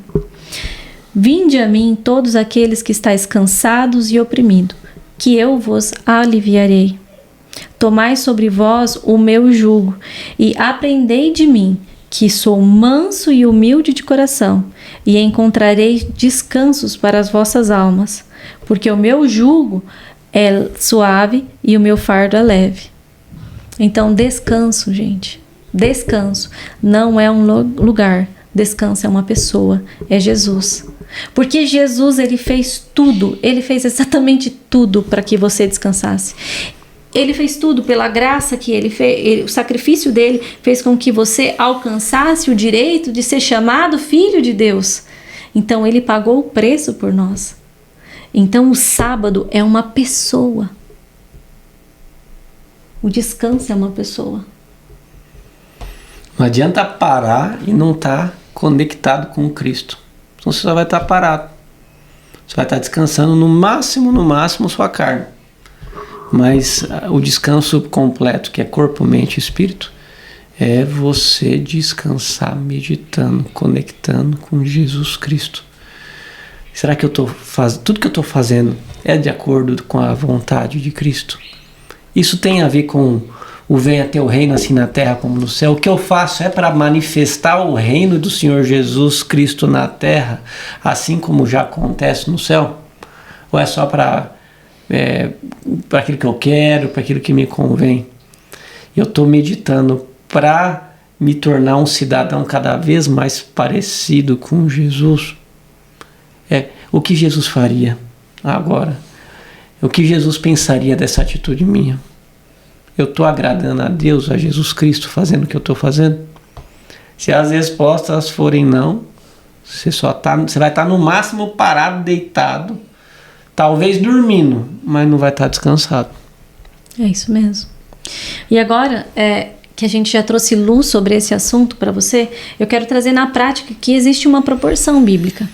[SPEAKER 2] Vinde a mim todos aqueles que estáis cansados e oprimidos, que eu vos aliviarei. Tomai sobre vós o meu jugo e aprendei de mim, que sou manso e humilde de coração, e encontrareis descansos para as vossas almas, porque o meu jugo é suave e o meu fardo é leve. Então, descanso, gente. Descanso não é um lugar. Descanso é uma pessoa. É Jesus. Porque Jesus, ele fez tudo. Ele fez exatamente tudo para que você descansasse. Ele fez tudo pela graça que ele fez, o sacrifício dele fez com que você alcançasse o direito de ser chamado filho de Deus. Então ele pagou o preço por nós. Então o sábado é uma pessoa. O descanso é uma pessoa.
[SPEAKER 1] Não adianta parar e não estar conectado com Cristo. Então você só vai estar parado. Você vai estar descansando no máximo sua carne. Mas o descanso completo, que é corpo, mente e espírito, é você descansar meditando, conectando com Jesus Cristo. Será que tudo que eu estou fazendo é de acordo com a vontade de Cristo? Isso tem a ver com o venha teu reino assim na terra como no céu? O que eu faço é para manifestar o reino do Senhor Jesus Cristo na terra, assim como já acontece no céu? Ou é só para aquilo que eu quero, para aquilo que me convém? Eu estou meditando para me tornar um cidadão cada vez mais parecido com Jesus. O que Jesus faria agora? O que Jesus pensaria dessa atitude minha? Eu estou agradando a Deus, a Jesus Cristo, fazendo o que eu estou fazendo? Se as respostas forem não, você vai estar no máximo parado, deitado, talvez dormindo, mas não vai estar descansado.
[SPEAKER 2] É isso mesmo. E agora, que a gente já trouxe luz sobre esse assunto para você, eu quero trazer na prática que existe uma proporção bíblica.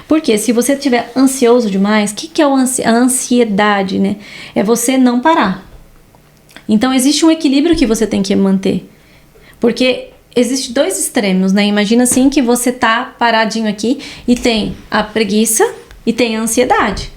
[SPEAKER 2] Porque se você estiver ansioso demais, o que é a ansiedade, né? É você não parar. Então existe um equilíbrio que você tem que manter. Porque Existem dois extremos, né? Imagina assim que você tá paradinho aqui e tem a preguiça e tem a ansiedade.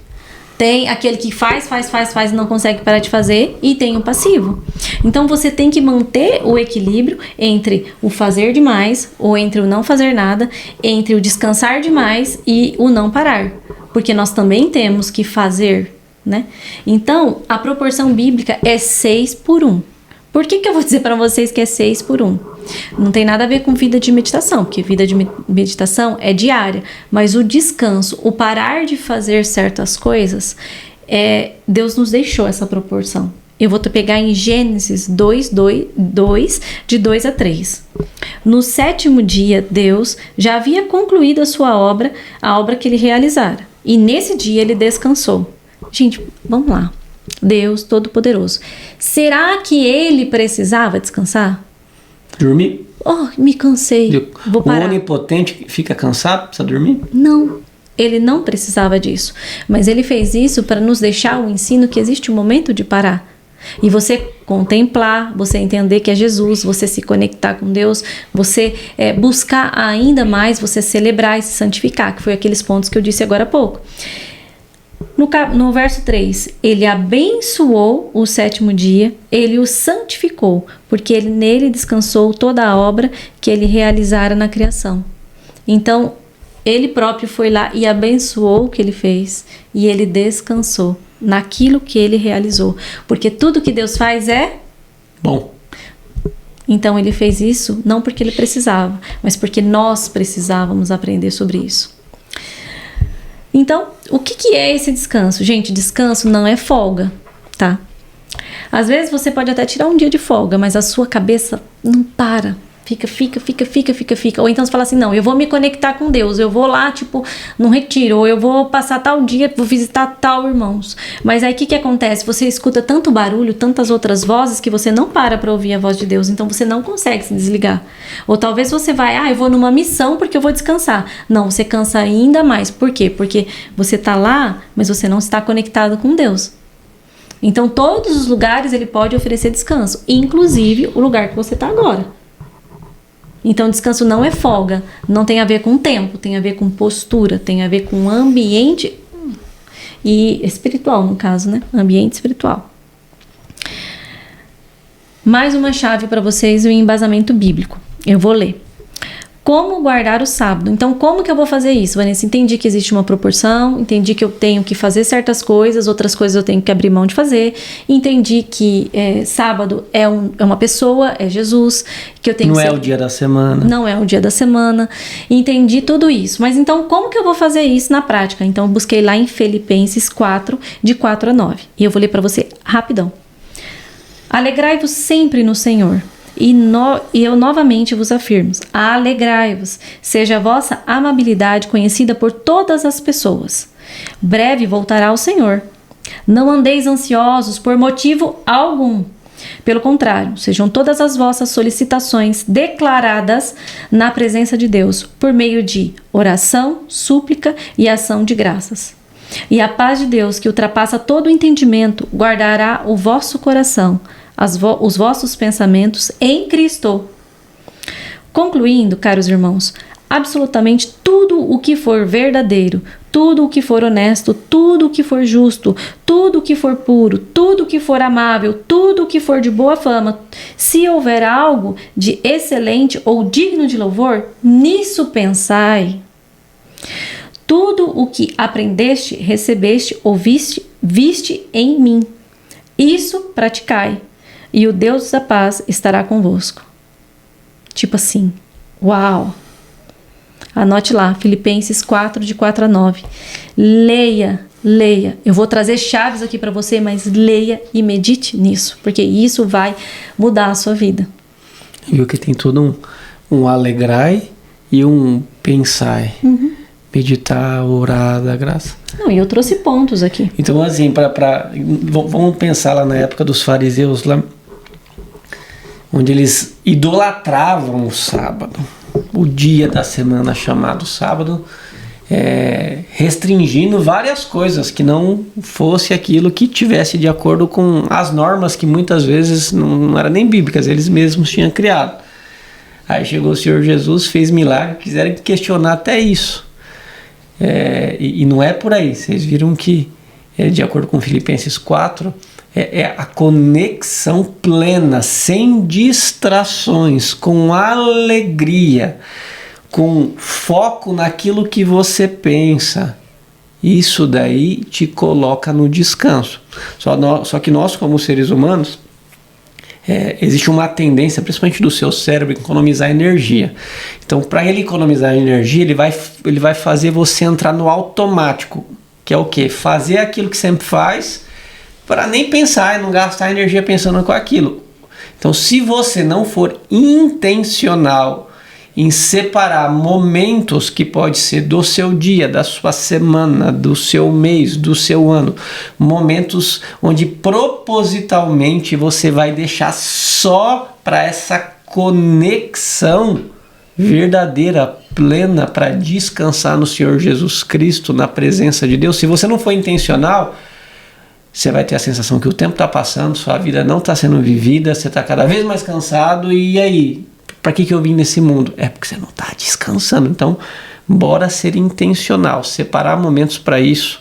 [SPEAKER 2] Tem aquele que faz e não consegue parar de fazer, e tem o passivo. Então você tem que manter o equilíbrio entre o fazer demais ou entre o não fazer nada, entre o descansar demais e o não parar. Porque nós também temos que fazer, né? Então, a proporção bíblica é 6:1. Por que eu vou dizer para vocês que é 6:1? Não tem nada a ver com vida de meditação, porque vida de meditação é diária, mas o descanso, o parar de fazer certas coisas, Deus nos deixou essa proporção. Eu vou pegar em Gênesis 2, de 2 a 3. No 7º dia, Deus já havia concluído a sua obra, a obra que ele realizara. E nesse dia ele descansou. Gente, vamos lá. Deus Todo-Poderoso. Será que ele precisava descansar?
[SPEAKER 1] Dormir?
[SPEAKER 2] Oh, me cansei. Vou parar.
[SPEAKER 1] O onipotente fica cansado? Precisa dormir?
[SPEAKER 2] Não. Ele não precisava disso. Mas ele fez isso para nos deixar o ensino que existe um momento de parar. E você contemplar, você entender que é Jesus, você se conectar com Deus, você buscar ainda mais, você celebrar e se santificar, que foi aqueles pontos que eu disse agora há pouco. No verso 3, ele abençoou o 7º dia, ele o santificou, porque nele descansou toda a obra que ele realizara na criação. Então, ele próprio foi lá e abençoou o que ele fez, e ele descansou naquilo que ele realizou, porque tudo que Deus faz é
[SPEAKER 1] bom.
[SPEAKER 2] Então, ele fez isso não porque ele precisava, mas porque nós precisávamos aprender sobre isso. Então, o que é esse descanso? Gente, descanso não é folga, tá? Às vezes você pode até tirar um dia de folga, mas a sua cabeça não para. Fica. Ou então você fala assim, não, eu vou me conectar com Deus, eu vou lá, tipo, num retiro, ou eu vou passar tal dia, vou visitar tal irmãos. Mas aí o que acontece? Você escuta tanto barulho, tantas outras vozes, que você não para ouvir a voz de Deus, então você não consegue se desligar. Ou talvez você vai, eu vou numa missão porque eu vou descansar. Não, você cansa ainda mais. Por quê? Porque você tá lá, mas você não está conectado com Deus. Então todos os lugares ele pode oferecer descanso, inclusive o lugar que você tá agora. Então, descanso não é folga, não tem a ver com tempo, tem a ver com postura, tem a ver com ambiente e espiritual, no caso, né? Ambiente espiritual. Mais uma chave para vocês, o embasamento bíblico. Eu vou ler. Como guardar o sábado? Então, como que eu vou fazer isso, Vanessa? Entendi que existe uma proporção, entendi que eu tenho que fazer certas coisas, outras coisas eu tenho que abrir mão de fazer, entendi que sábado é uma pessoa, é Jesus, que eu tenho
[SPEAKER 1] não é o dia da semana.
[SPEAKER 2] Não é o dia da semana, entendi tudo isso. Mas então, como que eu vou fazer isso na prática? Então, eu busquei lá em Filipenses 4, de 4 a 9. E eu vou ler para você rapidão. Alegrai-vos sempre no Senhor. E eu novamente vos afirmo, alegrai-vos, seja a vossa amabilidade conhecida por todas as pessoas. Breve voltará o Senhor. Não andeis ansiosos por motivo algum. Pelo contrário, sejam todas as vossas solicitações declaradas na presença de Deus, por meio de oração, súplica e ação de graças. E a paz de Deus, que ultrapassa todo o entendimento, guardará o vosso coração, os vossos pensamentos em Cristo. Concluindo, caros irmãos, absolutamente tudo o que for verdadeiro, tudo o que for honesto, tudo o que for justo, tudo o que for puro, tudo o que for amável, tudo o que for de boa fama, se houver algo de excelente ou digno de louvor, nisso pensai. Tudo o que aprendeste, recebeste ou viste em mim, isso praticai, e o Deus da paz estará convosco. Tipo assim, uau! Anote lá, Filipenses 4, de 4 a 9. Leia. Eu vou trazer chaves aqui para você, mas leia e medite nisso, porque isso vai mudar a sua vida.
[SPEAKER 1] Viu que tem todo um alegrai e um pensai. Meditar, orar, dar graça.
[SPEAKER 2] Não, e eu trouxe pontos aqui.
[SPEAKER 1] Então, assim, vamos pensar lá na época dos fariseus, lá, onde eles idolatravam o sábado, o dia da semana chamado sábado, restringindo várias coisas, que não fosse aquilo que tivesse de acordo com as normas que muitas vezes não eram nem bíblicas, eles mesmos tinham criado. Aí chegou o Senhor Jesus, fez milagre, quiseram questionar até isso. E não é por aí. Vocês viram que, de acordo com Filipenses 4, é a conexão plena, sem distrações, com alegria, com foco naquilo que você pensa. Isso daí te coloca no descanso. Só que nós, como seres humanos, existe uma tendência, principalmente do seu cérebro, economizar energia. Então, para ele economizar energia, ele vai fazer você entrar no automático, que é o quê? Fazer aquilo que sempre faz, para nem pensar e não gastar energia pensando com aquilo. Então, se você não for intencional em separar momentos que pode ser do seu dia, da sua semana, do seu mês, do seu ano, momentos onde propositalmente você vai deixar só para essa conexão verdadeira, plena, para descansar no Senhor Jesus Cristo, na presença de Deus. Se você não for intencional, você vai ter a sensação que o tempo está passando, sua vida não está sendo vivida, você está cada vez mais cansado, e aí? Para que eu vim nesse mundo? É porque você não está descansando. Então, bora ser intencional, separar momentos para isso,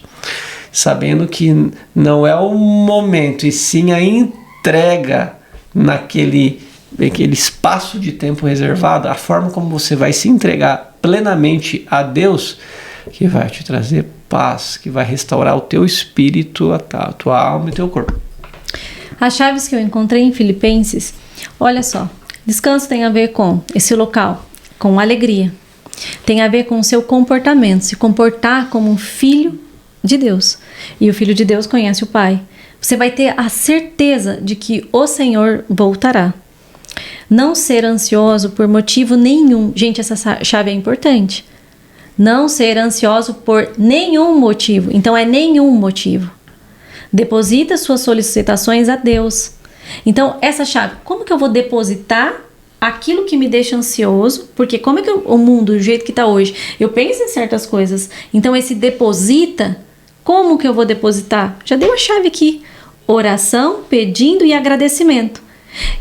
[SPEAKER 1] sabendo que não é o momento, e sim a entrega naquele espaço de tempo reservado, a forma como você vai se entregar plenamente a Deus, que vai te trazer paz, que vai restaurar o teu espírito, a tua alma e o teu corpo.
[SPEAKER 2] As chaves que eu encontrei em Filipenses, olha só. Descanso tem a ver com esse local, com alegria. Tem a ver com o seu comportamento, se comportar como um filho de Deus. E o filho de Deus conhece o Pai. Você vai ter a certeza de que o Senhor voltará. Não ser ansioso por motivo nenhum. Gente, essa chave é importante. Não ser ansioso por nenhum motivo. Então é nenhum motivo. Deposita suas solicitações a Deus. Então, essa chave, como que eu vou depositar aquilo que me deixa ansioso? Porque como é que o mundo, do jeito que está hoje, eu penso em certas coisas. Então, esse deposita, como que eu vou depositar? Já dei uma chave aqui. Oração, pedindo e agradecimento.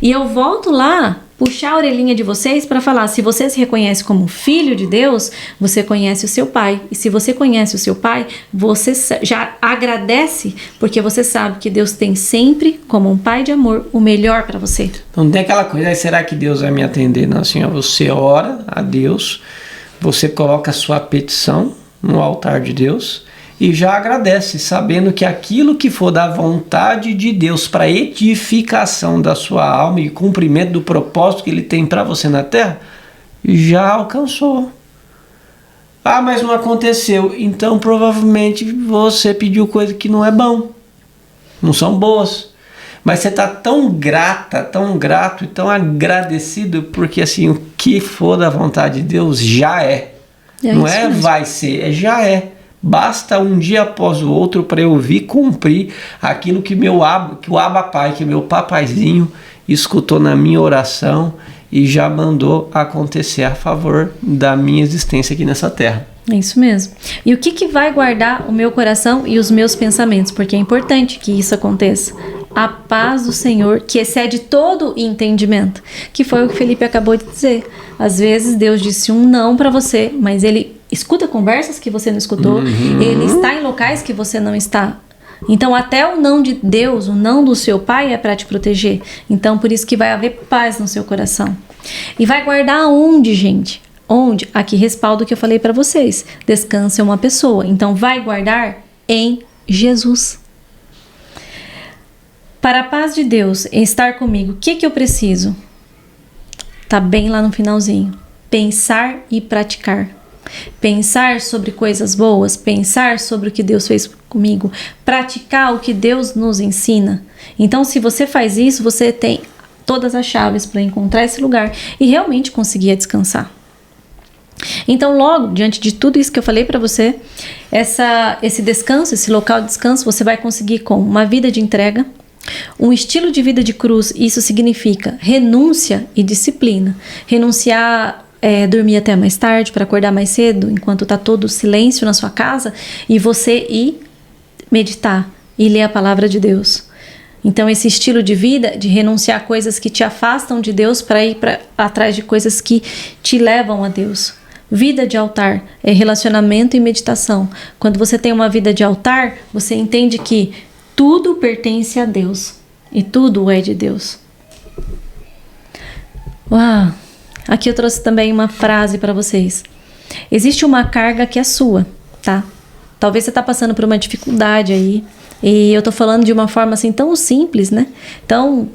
[SPEAKER 2] E eu volto lá, puxar a orelhinha de vocês para falar, se você se reconhece como filho de Deus, você conhece o seu pai. E se você conhece o seu pai, você já agradece, porque você sabe que Deus tem sempre, como um pai de amor, o melhor para você.
[SPEAKER 1] Então não tem aquela coisa, será que Deus vai me atender? Não, assim, você ora a Deus, você coloca a sua petição no altar de Deus e já agradece, sabendo que aquilo que for da vontade de Deus para edificação da sua alma e cumprimento do propósito que Ele tem para você na terra, já alcançou. Ah, mas não aconteceu. Então provavelmente você pediu coisa que não é bom, não são boas. Mas você está tão grata, tão grato e tão agradecido, porque assim, o que for da vontade de Deus já é. Não é vai ser, já é. Basta um dia após o outro para eu vir cumprir aquilo que o Abba Pai, que meu papaizinho escutou na minha oração e já mandou acontecer a favor da minha existência aqui nessa terra.
[SPEAKER 2] É isso mesmo. E o que vai guardar o meu coração e os meus pensamentos? Porque é importante que isso aconteça. A paz do Senhor, que excede todo entendimento. Que foi o que Felipe acabou de dizer. Às vezes Deus disse um não para você, mas Ele escuta conversas que você não escutou. Ele está em locais que você não está. Então até o não de Deus, o não do seu pai é para te proteger. Então por isso que vai haver paz no seu coração. E vai guardar aonde, gente? Onde? Aqui respaldo o que eu falei para vocês. Descansa em uma pessoa. Então vai guardar em Jesus. Para a paz de Deus em estar comigo, o que eu preciso? Tá bem lá no finalzinho. Pensar e praticar. Pensar sobre coisas boas, pensar sobre o que Deus fez comigo, praticar o que Deus nos ensina. Então, se você faz isso, você tem todas as chaves para encontrar esse lugar e realmente conseguir descansar. Então, logo, diante de tudo isso que eu falei para você, esse descanso, esse local de descanso, você vai conseguir com uma vida de entrega, um estilo de vida de cruz. Isso significa renúncia e disciplina. Renunciar dormir até mais tarde para acordar mais cedo, enquanto está todo o silêncio na sua casa, e você ir meditar e ler a palavra de Deus. Então, esse estilo de vida, de renunciar a coisas que te afastam de Deus para ir atrás de coisas que te levam a Deus. Vida de altar é relacionamento e meditação. Quando você tem uma vida de altar, você entende que tudo pertence a Deus e tudo é de Deus. Uau! Aqui eu trouxe também uma frase para vocês. Existe uma carga que é sua, tá? Talvez você está passando por uma dificuldade aí. E eu tô falando de uma forma assim tão simples, né? Tão,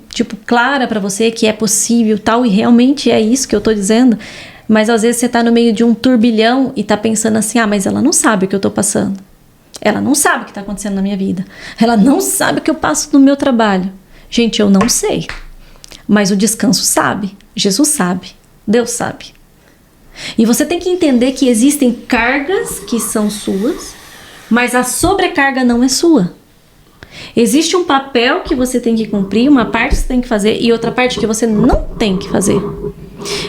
[SPEAKER 2] clara para você que é possível, tal, e realmente é isso que eu tô dizendo. Mas às vezes você tá no meio de um turbilhão e tá pensando assim, mas ela não sabe o que eu tô passando. Ela não sabe o que tá acontecendo na minha vida. Ela não sabe o que eu passo no meu trabalho. Gente, eu não sei. Mas o descanso sabe. Jesus sabe. Deus sabe. E você tem que entender que existem cargas que são suas, mas a sobrecarga não é sua. Existe um papel que você tem que cumprir, uma parte que você tem que fazer e outra parte que você não tem que fazer.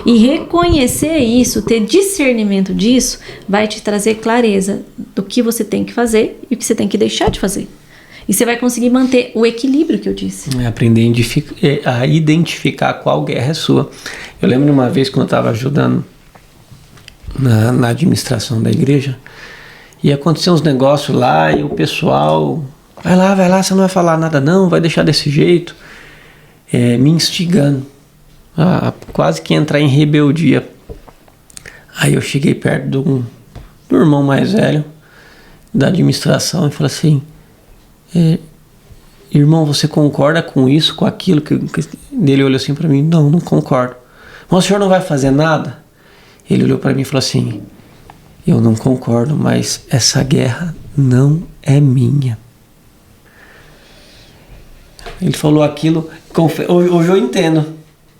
[SPEAKER 2] E reconhecer isso, ter discernimento disso, vai te trazer clareza do que você tem que fazer e o que você tem que deixar de fazer. E você vai conseguir manter o equilíbrio que eu disse.
[SPEAKER 1] Aprender a identificar qual guerra é sua. Eu lembro de uma vez quando eu estava ajudando na administração da igreja, e aconteceu uns negócios lá e o pessoal... Vai lá, você não vai falar nada não, vai deixar desse jeito. Me instigando. Quase que entrar em rebeldia. Aí eu cheguei perto do irmão mais velho da administração e falei assim, irmão, você concorda com isso, com aquilo? Ele olhou assim para mim, não concordo. Mas o senhor não vai fazer nada? Ele olhou para mim e falou assim, eu não concordo, mas essa guerra não é minha. Ele falou aquilo, hoje eu entendo,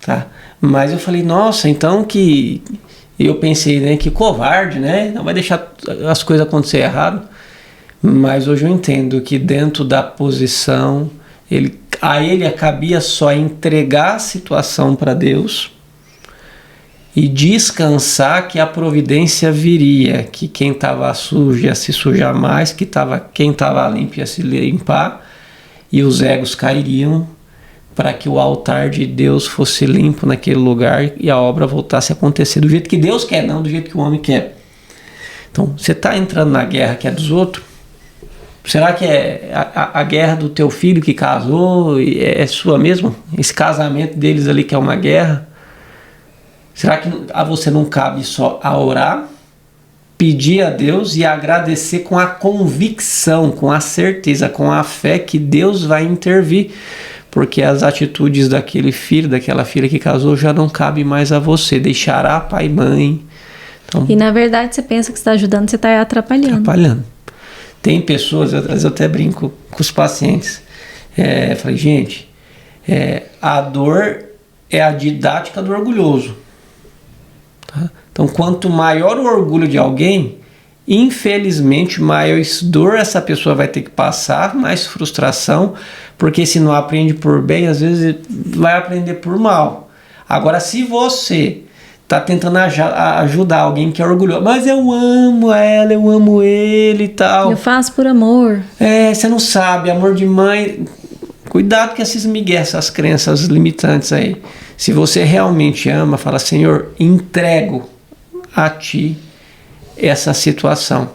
[SPEAKER 1] tá? Mas eu falei, nossa, então que... Eu pensei, né, que covarde, né? Não vai deixar as coisas acontecer errado. Mas hoje eu entendo que dentro da posição, a ele cabia só entregar a situação para Deus e descansar que a providência viria, que quem estava sujo ia se sujar mais, que quem estava limpo ia se limpar, e os egos cairiam para que o altar de Deus fosse limpo naquele lugar e a obra voltasse a acontecer do jeito que Deus quer, não do jeito que o homem quer. Então, você está entrando na guerra que é dos outros? Será que é a guerra do teu filho que casou é sua mesmo? Esse casamento deles ali que é uma guerra? Será que a você não cabe só a orar, pedir a Deus e agradecer com a convicção, com a certeza, com a fé que Deus vai intervir, porque as atitudes daquele filho, daquela filha que casou já não cabem mais a você, deixará pai e mãe. Então,
[SPEAKER 2] e na verdade você pensa que você está ajudando, você está atrapalhando.
[SPEAKER 1] Tem pessoas, às vezes eu até brinco com os pacientes, falei, gente, a dor é a didática do orgulhoso. Tá? Então, quanto maior o orgulho de alguém, infelizmente, maior dor essa pessoa vai ter que passar, mais frustração, porque se não aprende por bem, às vezes vai aprender por mal. Agora, se você está tentando ajudar alguém que é orgulhoso, mas eu amo ela, eu amo ele e tal.
[SPEAKER 2] Eu faço por amor.
[SPEAKER 1] Você não sabe, amor de mãe... Cuidado com esses migué, essas crenças limitantes aí. Se você realmente ama, fala, Senhor, entrego a Ti essa situação.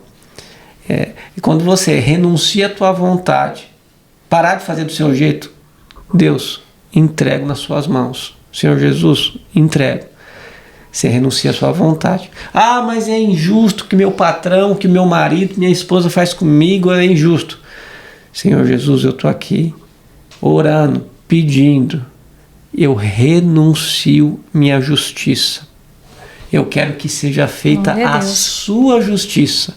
[SPEAKER 1] E quando você renuncia à tua vontade, parar de fazer do seu jeito, Deus, entrego nas suas mãos. Senhor Jesus, entrego. Você renuncia à sua vontade. Mas é injusto que meu patrão, que meu marido, minha esposa faz comigo, é injusto. Senhor Jesus, eu estou aqui orando, pedindo, eu renuncio minha justiça. Eu quero que seja feita a sua justiça.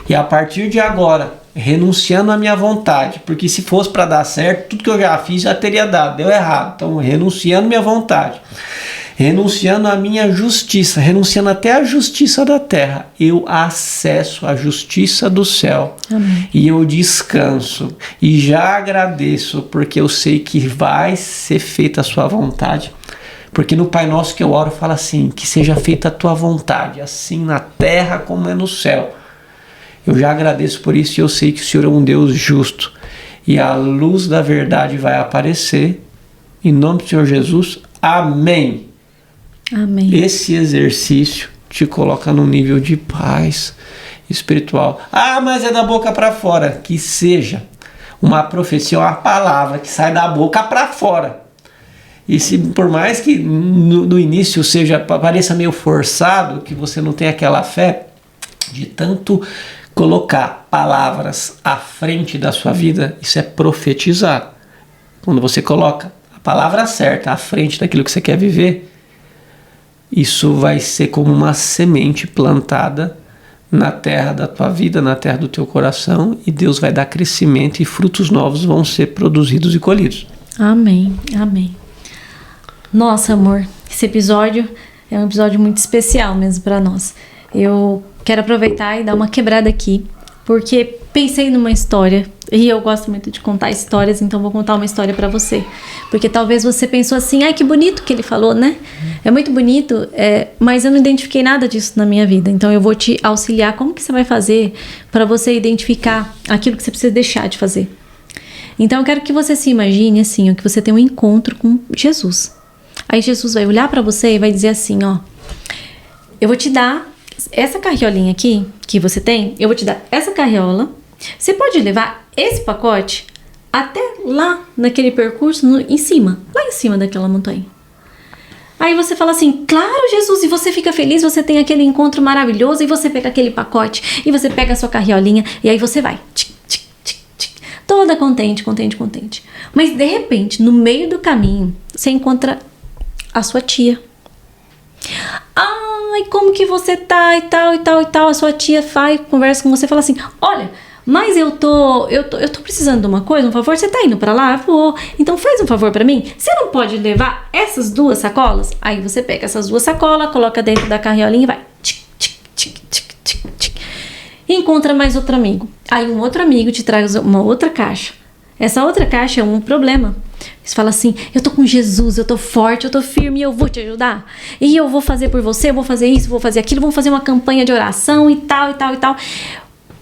[SPEAKER 1] E a partir de agora, renunciando à minha vontade, porque se fosse para dar certo, tudo que eu já fiz já teria dado, deu errado. Então, renunciando à minha vontade, renunciando à minha justiça, renunciando até à justiça da terra, eu acesso à justiça do céu.
[SPEAKER 2] Amém.
[SPEAKER 1] E eu descanso e já agradeço, porque eu sei que vai ser feita a sua vontade. Porque no Pai Nosso que eu oro fala assim, que seja feita a tua vontade, assim na terra como é no céu. Eu já agradeço por isso e eu sei que o Senhor é um Deus justo. e a luz da verdade vai aparecer. Em nome do Senhor Jesus, amém.
[SPEAKER 2] Amém.
[SPEAKER 1] Esse exercício te coloca num nível de paz espiritual. Ah, mas é da boca para fora. Que seja. Uma profecia é uma palavra que sai da boca para fora. E se por mais que no início pareça meio forçado, que você não tem aquela fé, de tanto colocar palavras à frente da sua vida, isso é profetizar. Quando você coloca a palavra certa à frente daquilo que você quer viver, isso vai ser como uma semente plantada na terra da tua vida, na terra do teu coração, e Deus vai dar crescimento e frutos novos vão ser produzidos e colhidos.
[SPEAKER 2] Amém, amém. Nossa, amor, esse episódio é um episódio muito especial mesmo para nós. Eu quero aproveitar e dar uma quebrada aqui, porque pensei numa história, e eu gosto muito de contar histórias, então vou contar uma história para você. Porque talvez você pensou assim, ai que bonito que ele falou, né? É muito bonito, mas eu não identifiquei nada disso na minha vida. Então eu vou te auxiliar como que você vai fazer para você identificar aquilo que você precisa deixar de fazer. Então eu quero que você se imagine assim, que você tem um encontro com Jesus. Aí Jesus vai olhar para você e vai dizer assim, ó, eu vou te dar essa carriolinha aqui que você tem, eu vou te dar essa carriola. Você pode levar esse pacote até lá naquele percurso lá em cima daquela montanha. Aí você fala assim, claro, Jesus, e você fica feliz, você tem aquele encontro maravilhoso, e você pega aquele pacote, e você pega a sua carriolinha, e aí você vai, toda contente. Mas de repente, no meio do caminho, você encontra a sua tia. Ai, como que você tá e tal. A sua tia conversa com você e fala assim, olha, mas eu tô precisando de uma coisa, um favor, você tá indo pra lá? Eu vou, então faz um favor pra mim, você não pode levar essas 2 sacolas? Aí você pega essas 2 sacolas, coloca dentro da carriolinha e vai, e encontra mais outro amigo. Aí um outro amigo te traz uma outra caixa. Essa outra caixa é um problema. Você fala assim, eu tô com Jesus, eu tô forte, eu tô firme, eu vou te ajudar. E eu vou fazer por você, eu vou fazer isso, vou fazer aquilo, vamos fazer uma campanha de oração e tal.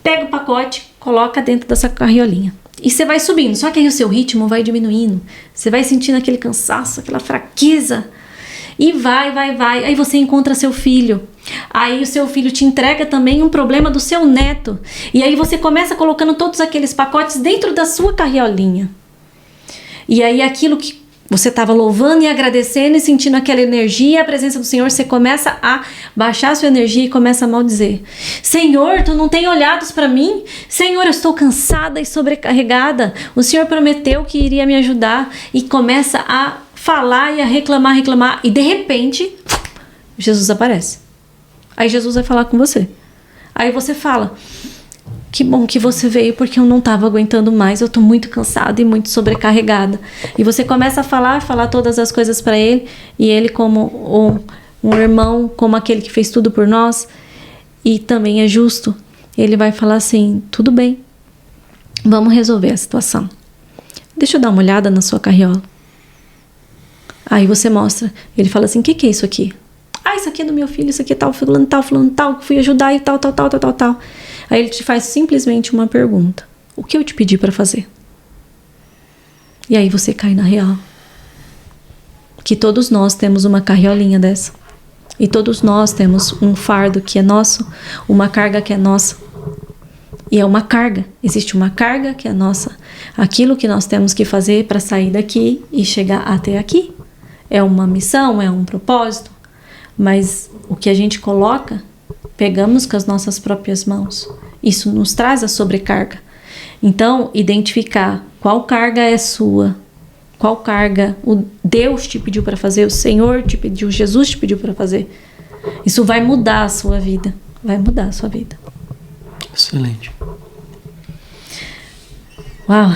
[SPEAKER 2] Pega o pacote, coloca dentro dessa carriolinha. E você vai subindo, só que aí o seu ritmo vai diminuindo. Você vai sentindo aquele cansaço, aquela fraqueza. E vai. Aí você encontra seu filho. Aí o seu filho te entrega também um problema do seu neto. E aí você começa colocando todos aqueles pacotes dentro da sua carriolinha. E aí aquilo que você estava louvando e agradecendo e sentindo aquela energia, a presença do Senhor, você começa a baixar a sua energia e começa a maldizer. Senhor, tu não tem olhados para mim? Senhor, eu estou cansada e sobrecarregada. O Senhor prometeu que iria me ajudar. E começa a falar e a reclamar. E de repente, Jesus aparece. Aí Jesus vai falar com você. Aí você fala, que bom que você veio, porque eu não estava aguentando mais, eu tô muito cansada e muito sobrecarregada. E você começa a falar todas as coisas para ele, e ele como um irmão, como aquele que fez tudo por nós, e também é justo, ele vai falar assim, tudo bem, vamos resolver a situação. Deixa eu dar uma olhada na sua carriola. Aí você mostra, ele fala assim, o que é isso aqui? Ah, isso aqui é do meu filho, isso aqui é tal, fulano tal, que fui ajudar e tal. Aí ele te faz simplesmente uma pergunta. O que eu te pedi para fazer? E aí você cai na real. Que todos nós temos uma carriolinha dessa. E todos nós temos um fardo que é nosso, uma carga que é nossa. E é uma carga. Existe uma carga que é nossa. Aquilo que nós temos que fazer para sair daqui e chegar até aqui. É uma missão, é um propósito. Mas o que a gente coloca, pegamos com as nossas próprias mãos. Isso nos traz a sobrecarga. Então, identificar qual carga é sua, qual carga o Deus te pediu para fazer, o Senhor te pediu, Jesus te pediu para fazer. Isso vai mudar a sua vida. Vai mudar a sua vida.
[SPEAKER 1] Excelente.
[SPEAKER 2] Uau!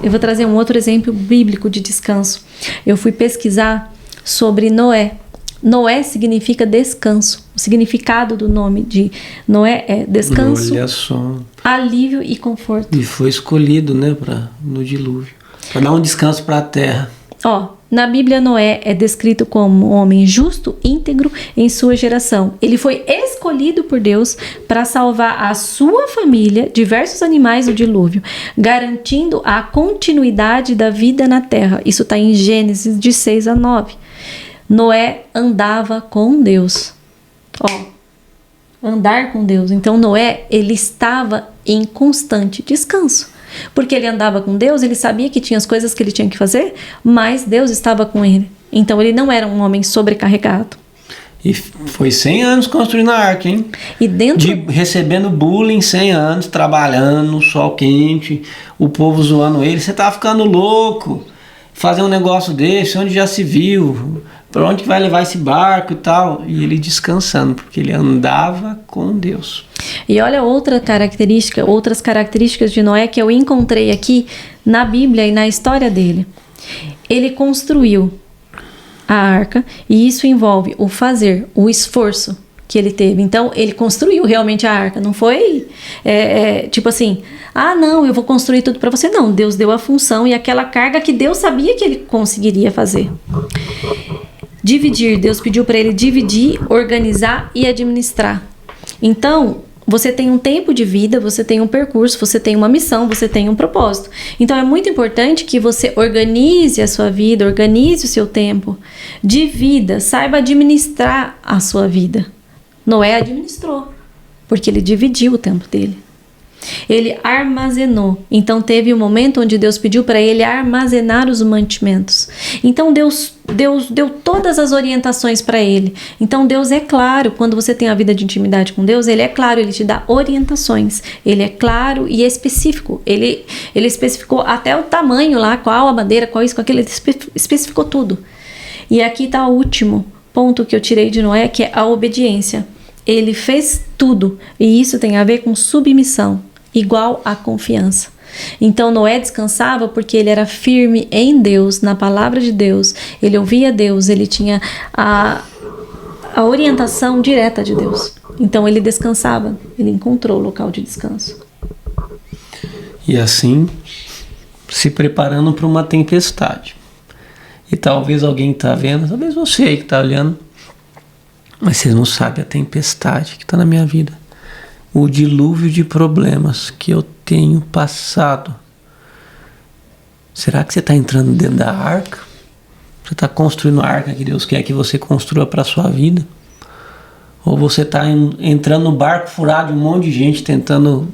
[SPEAKER 2] Eu vou trazer um outro exemplo bíblico de descanso. Eu fui pesquisar sobre Noé. Noé significa descanso. O significado do nome de Noé é descanso,
[SPEAKER 1] olha só,
[SPEAKER 2] alívio e conforto.
[SPEAKER 1] E foi escolhido, né, no dilúvio, para dar um descanso para a terra.
[SPEAKER 2] Na Bíblia, Noé é descrito como um homem justo, íntegro em sua geração. Ele foi escolhido por Deus para salvar a sua família, diversos animais do dilúvio, garantindo a continuidade da vida na terra. Isso está em Gênesis de 6 a 9. Noé andava com Deus. Andar com Deus. Então, Noé, ele estava em constante descanso. Porque ele andava com Deus, ele sabia que tinha as coisas que ele tinha que fazer, mas Deus estava com ele. Então ele não era um homem sobrecarregado.
[SPEAKER 1] E foi 100 anos construindo a arca, hein?
[SPEAKER 2] E
[SPEAKER 1] recebendo bullying 100 anos, trabalhando, sol quente, o povo zoando ele. Você tá ficando louco, fazer um negócio desse, onde já se viu, para onde que vai levar esse barco e tal. E ele descansando, porque ele andava com Deus.
[SPEAKER 2] E olha outras características de Noé que eu encontrei aqui na Bíblia e na história dele. Ele construiu a arca e isso envolve o fazer, o esforço que ele teve. Então, ele construiu realmente a arca. Não foi tipo assim, não, eu vou construir tudo para você. Não, Deus deu a função e aquela carga que Deus sabia que ele conseguiria fazer. Dividir, Deus pediu para ele dividir, organizar e administrar. Então, você tem um tempo de vida, você tem um percurso, você tem uma missão, você tem um propósito. Então, é muito importante que você organize a sua vida, organize o seu tempo. Divida, saiba administrar a sua vida. Noé administrou, porque ele dividiu o tempo dele. Ele armazenou. Então, teve um momento onde Deus pediu para ele armazenar os mantimentos. Então, Deus deu todas as orientações para ele. Então, Deus é claro. Quando você tem a vida de intimidade com Deus, ele é claro, ele te dá orientações. Ele é claro e específico. Ele especificou até o tamanho lá, qual a madeira, qual isso, qual aquilo. Ele especificou tudo. E aqui está o último ponto que eu tirei de Noé, que é a obediência. Ele fez tudo. E isso tem a ver com submissão. Igual a confiança. Então Noé descansava porque ele era firme em Deus, na palavra de Deus. Ele ouvia Deus, ele tinha a orientação direta de Deus. Então ele descansava, ele encontrou o local de descanso.
[SPEAKER 1] E assim, se preparando para uma tempestade. E talvez alguém está vendo, talvez você aí que está olhando, mas você não sabe a tempestade que está na minha vida. O dilúvio de problemas que eu tenho passado. Será que você está entrando dentro da arca? Você está construindo a arca que Deus quer que você construa para a sua vida? Ou você está entrando no barco furado de um monte de gente tentando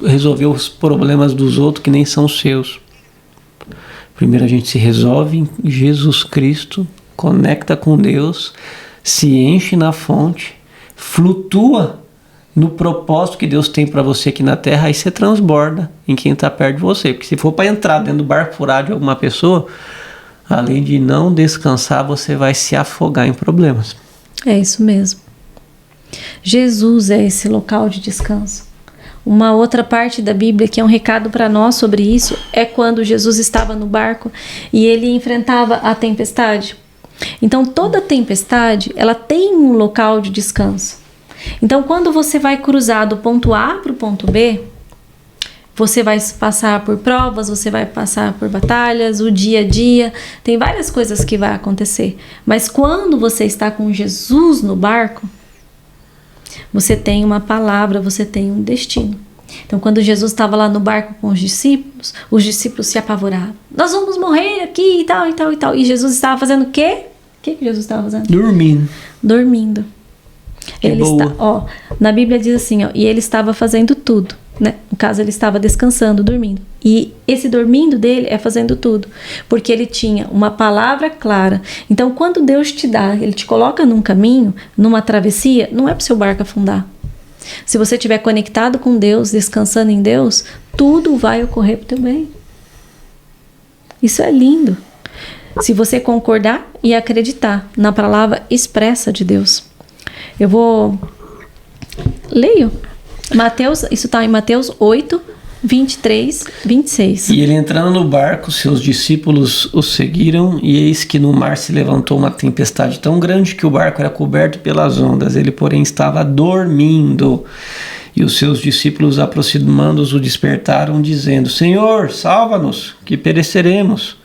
[SPEAKER 1] resolver os problemas dos outros que nem são seus? Primeiro a gente se resolve em Jesus Cristo, conecta com Deus, se enche na fonte, flutua no propósito que Deus tem para você aqui na terra, aí você transborda em quem está perto de você. Porque se for para entrar dentro do barco furado de alguma pessoa, além de não descansar, você vai se afogar em problemas.
[SPEAKER 2] É isso mesmo. Jesus é esse local de descanso. Uma outra parte da Bíblia que é um recado para nós sobre isso é quando Jesus estava no barco e ele enfrentava a tempestade. Então toda tempestade ela tem um local de descanso. Então, quando você vai cruzar do ponto A para o ponto B, você vai passar por provas, você vai passar por batalhas, o dia a dia, tem várias coisas que vai acontecer. Mas quando você está com Jesus no barco, você tem uma palavra, você tem um destino. Então, quando Jesus estava lá no barco com os discípulos se apavoravam. Nós vamos morrer aqui e tal, e tal, e tal. E Jesus estava fazendo o quê? O que Jesus estava fazendo? Dormindo. Na Bíblia diz assim, e ele estava fazendo tudo, né? No caso, ele estava descansando, dormindo. E esse dormindo dele é fazendo tudo, porque ele tinha uma palavra clara. Então, quando Deus te dá, ele te coloca num caminho, numa travessia, não é para o seu barco afundar. Se você estiver conectado com Deus, descansando em Deus, tudo vai ocorrer para o teu bem. Isso é lindo. Se você concordar e acreditar na palavra expressa de Deus. Eu vou... Leio. Mateus, isso está em Mateus 8, 23, 26.
[SPEAKER 1] E ele entrando no barco, seus discípulos o seguiram, e eis que no mar se levantou uma tempestade tão grande que o barco era coberto pelas ondas. Ele, porém, estava dormindo. E os seus discípulos, aproximando-os, o despertaram, dizendo: Senhor, salva-nos, que pereceremos.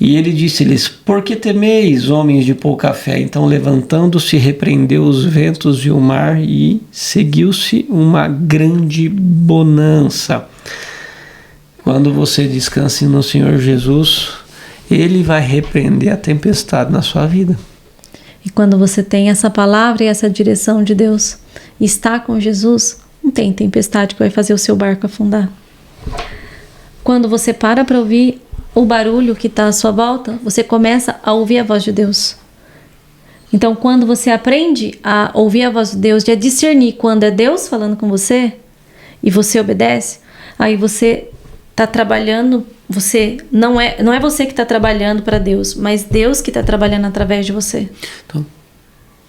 [SPEAKER 1] E ele disse-lhes: por que temeis, homens de pouca fé? Então, levantando-se, repreendeu os ventos e o mar, e seguiu-se uma grande bonança. Quando você descanse no Senhor Jesus, Ele vai repreender a tempestade na sua vida.
[SPEAKER 2] E quando você tem essa palavra e essa direção de Deus, está com Jesus, não tem tempestade que vai fazer o seu barco afundar. Quando você para ouvir o barulho que está à sua volta, você começa a ouvir a voz de Deus. Então, quando você aprende a ouvir a voz de Deus e a discernir quando é Deus falando com você e você obedece, aí você está trabalhando, não é você que está trabalhando para Deus, mas Deus que está trabalhando através de você.
[SPEAKER 1] Então,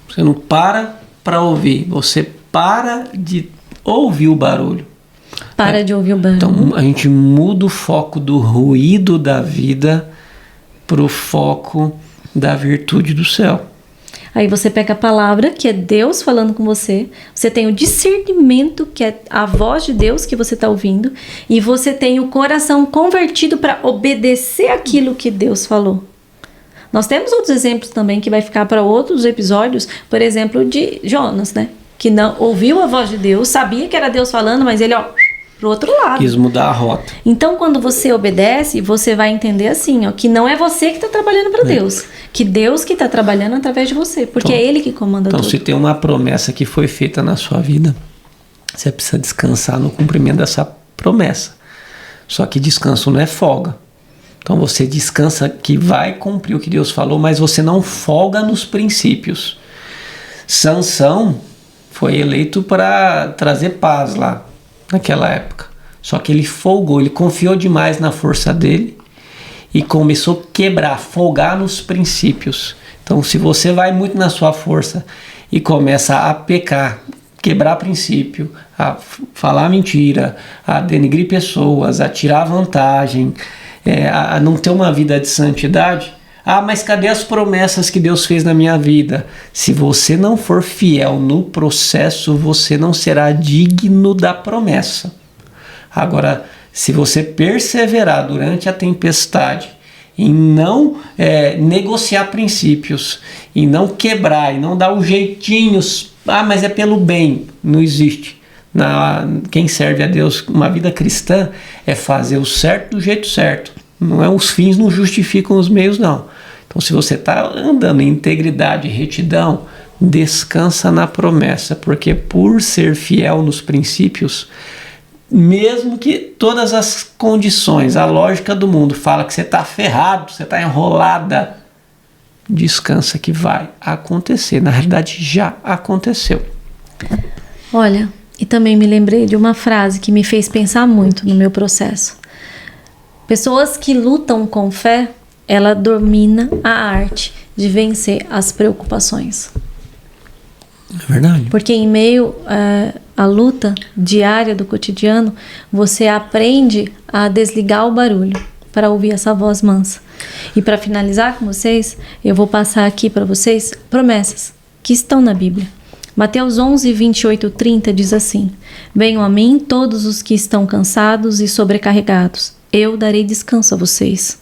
[SPEAKER 1] você não para ouvir, você para de ouvir o barulho.
[SPEAKER 2] Para de ouvir o barulho.
[SPEAKER 1] Então, a gente muda o foco do ruído da vida para o foco da virtude do céu.
[SPEAKER 2] Aí você pega a palavra, que é Deus falando com você, você tem o discernimento, que é a voz de Deus que você está ouvindo, e você tem o coração convertido para obedecer aquilo que Deus falou. Nós temos outros exemplos também, que vai ficar para outros episódios, por exemplo, de Jonas, né? Que não ouviu a voz de Deus, sabia que era Deus falando, mas ele, pro outro lado.
[SPEAKER 1] Quis mudar a rota.
[SPEAKER 2] Então, quando você obedece, você vai entender assim, que não é você que está trabalhando para Deus, que Deus que está trabalhando através de você, porque é Ele que comanda tudo.
[SPEAKER 1] Então, se tem uma promessa que foi feita na sua vida, você precisa descansar no cumprimento dessa promessa. Só que descanso não é folga. Então, você descansa que vai cumprir o que Deus falou, mas você não folga nos princípios. Sansão foi eleito para trazer paz lá naquela época. Só que ele folgou, ele confiou demais na força dele e começou a quebrar, folgar nos princípios. Então, se você vai muito na sua força e começa a pecar, quebrar princípio, a falar mentira, a denegrir pessoas, a tirar vantagem, a não ter uma vida de santidade, mas cadê as promessas que Deus fez na minha vida? Se você não for fiel no processo, você não será digno da promessa. Agora, se você perseverar durante a tempestade em não negociar princípios, em não quebrar, em não dar os jeitinhos, mas é pelo bem, não existe. Quem serve a Deus, uma vida cristã, é fazer o certo do jeito certo. Não é, os fins não justificam os meios, não. Então, se você está andando em integridade e retidão, descansa na promessa, porque por ser fiel nos princípios, mesmo que todas as condições, a lógica do mundo fala que você está ferrado, você está enrolada, descansa que vai acontecer. Na realidade, já aconteceu.
[SPEAKER 2] Olha, e também me lembrei de uma frase que me fez pensar muito no meu processo. Pessoas que lutam com fé, ela domina a arte de vencer as preocupações.
[SPEAKER 1] É verdade.
[SPEAKER 2] Porque em meio à luta diária do cotidiano, você aprende a desligar o barulho para ouvir essa voz mansa. E para finalizar com vocês, eu vou passar aqui para vocês promessas que estão na Bíblia. Mateus 11, 28, 30 diz assim: venham a mim todos os que estão cansados e sobrecarregados, eu darei descanso a vocês.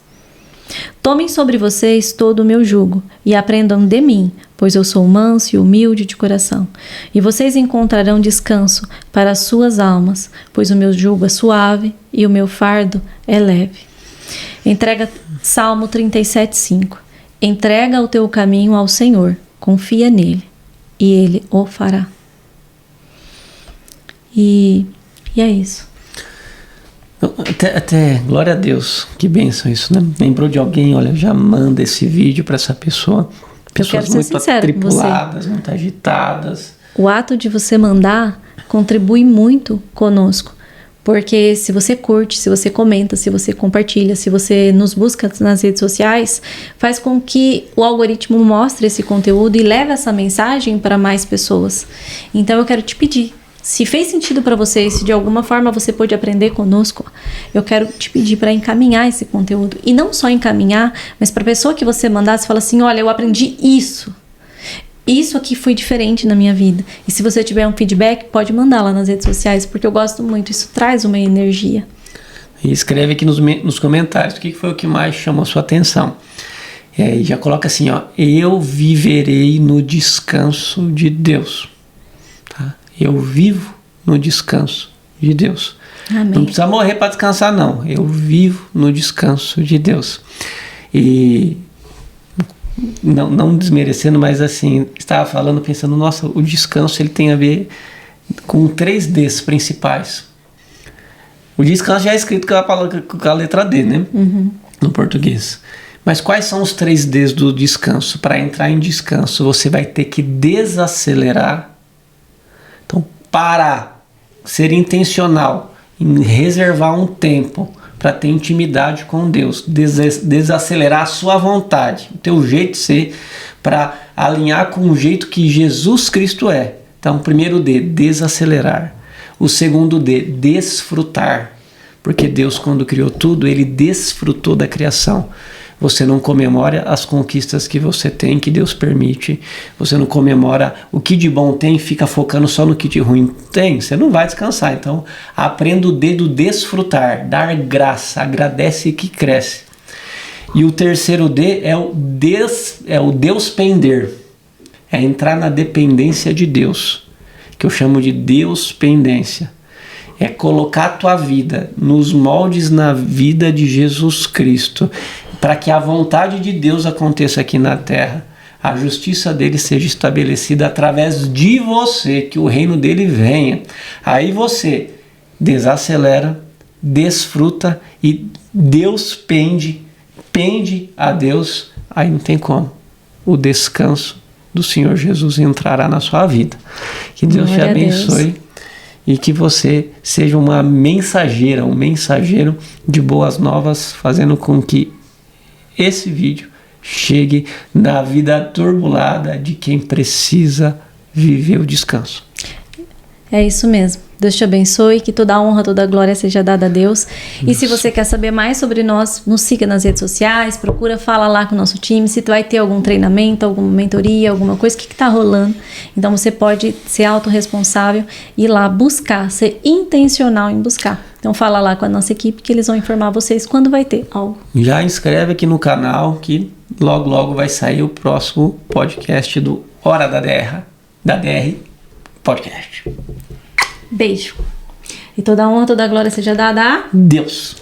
[SPEAKER 2] Tomem sobre vocês todo o meu jugo e aprendam de mim, pois eu sou manso e humilde de coração. E vocês encontrarão descanso para as suas almas, pois o meu jugo é suave e o meu fardo é leve. Entrega Salmo 37, 5. Entrega o teu caminho ao Senhor, confia nele e ele o fará. E é isso.
[SPEAKER 1] Até glória a Deus, que bênção isso, né? Lembrou de alguém, olha, já manda esse vídeo para essa pessoa. Pessoas muito atribuladas, muito agitadas.
[SPEAKER 2] O ato de você mandar contribui muito conosco, porque se você curte, se você comenta, se você compartilha, se você nos busca nas redes sociais, faz com que o algoritmo mostre esse conteúdo e leve essa mensagem para mais pessoas. Então eu quero te pedir, se fez sentido para você, se de alguma forma você pôde aprender conosco, eu quero te pedir para encaminhar esse conteúdo. E não só encaminhar, mas para a pessoa que você mandar, você fala assim, olha, eu aprendi isso. Isso aqui foi diferente na minha vida. E se você tiver um feedback, pode mandar lá nas redes sociais, porque eu gosto muito, isso traz uma energia.
[SPEAKER 1] E escreve aqui nos comentários o que foi o que mais chamou a sua atenção. E já coloca assim, ó, eu viverei no descanso de Deus. Tá? Eu vivo no descanso de Deus.
[SPEAKER 2] Amém.
[SPEAKER 1] Não precisa morrer para descansar, não. Eu vivo no descanso de Deus. E não desmerecendo, mas assim, estava falando, pensando, nossa, o descanso ele tem a ver com 3 Ds principais. O descanso já é escrito com a letra D, né? No português. Mas quais são os 3 Ds do descanso? Para entrar em descanso, você vai ter que desacelerar. Então, parar, ser intencional, em reservar um tempo para ter intimidade com Deus, desacelerar a sua vontade, o teu jeito de ser, para alinhar com o jeito que Jesus Cristo é. Então, o primeiro D, desacelerar. O segundo D, desfrutar. Porque Deus, quando criou tudo, Ele desfrutou da criação. Você não comemora as conquistas que você tem, que Deus permite. Você não comemora o que de bom tem e fica focando só no que de ruim tem. Você não vai descansar. Então, aprenda o D do desfrutar, dar graça, agradece que cresce. E o terceiro D é o Deus pender. É entrar na dependência de Deus, que eu chamo de Deus pendência. É colocar a tua vida nos moldes na vida de Jesus Cristo, para que a vontade de Deus aconteça aqui na terra, a justiça dele seja estabelecida através de você, que o reino dele venha. Aí você desacelera, desfruta e Deus pende a Deus, aí não tem como. O descanso do Senhor Jesus entrará na sua vida. Que Deus te abençoe e que você seja uma mensageira, um mensageiro de boas novas, fazendo com que esse vídeo chegue na vida turbulada de quem precisa viver o descanso.
[SPEAKER 2] É isso mesmo. Deus te abençoe, que toda a honra, toda a glória seja dada a Deus. E se você quer saber mais sobre nós, nos siga nas redes sociais, procura, fala lá com o nosso time, se tu vai ter algum treinamento, alguma mentoria, alguma coisa, o que está rolando. Então você pode ser autorresponsável e ir lá buscar, ser intencional em buscar. Então fala lá com a nossa equipe que eles vão informar vocês quando vai ter algo.
[SPEAKER 1] Já inscreve aqui no canal que logo vai sair o próximo podcast do Hora da DR Podcast.
[SPEAKER 2] Beijo. E toda a honra, toda a glória seja dada a
[SPEAKER 1] Deus.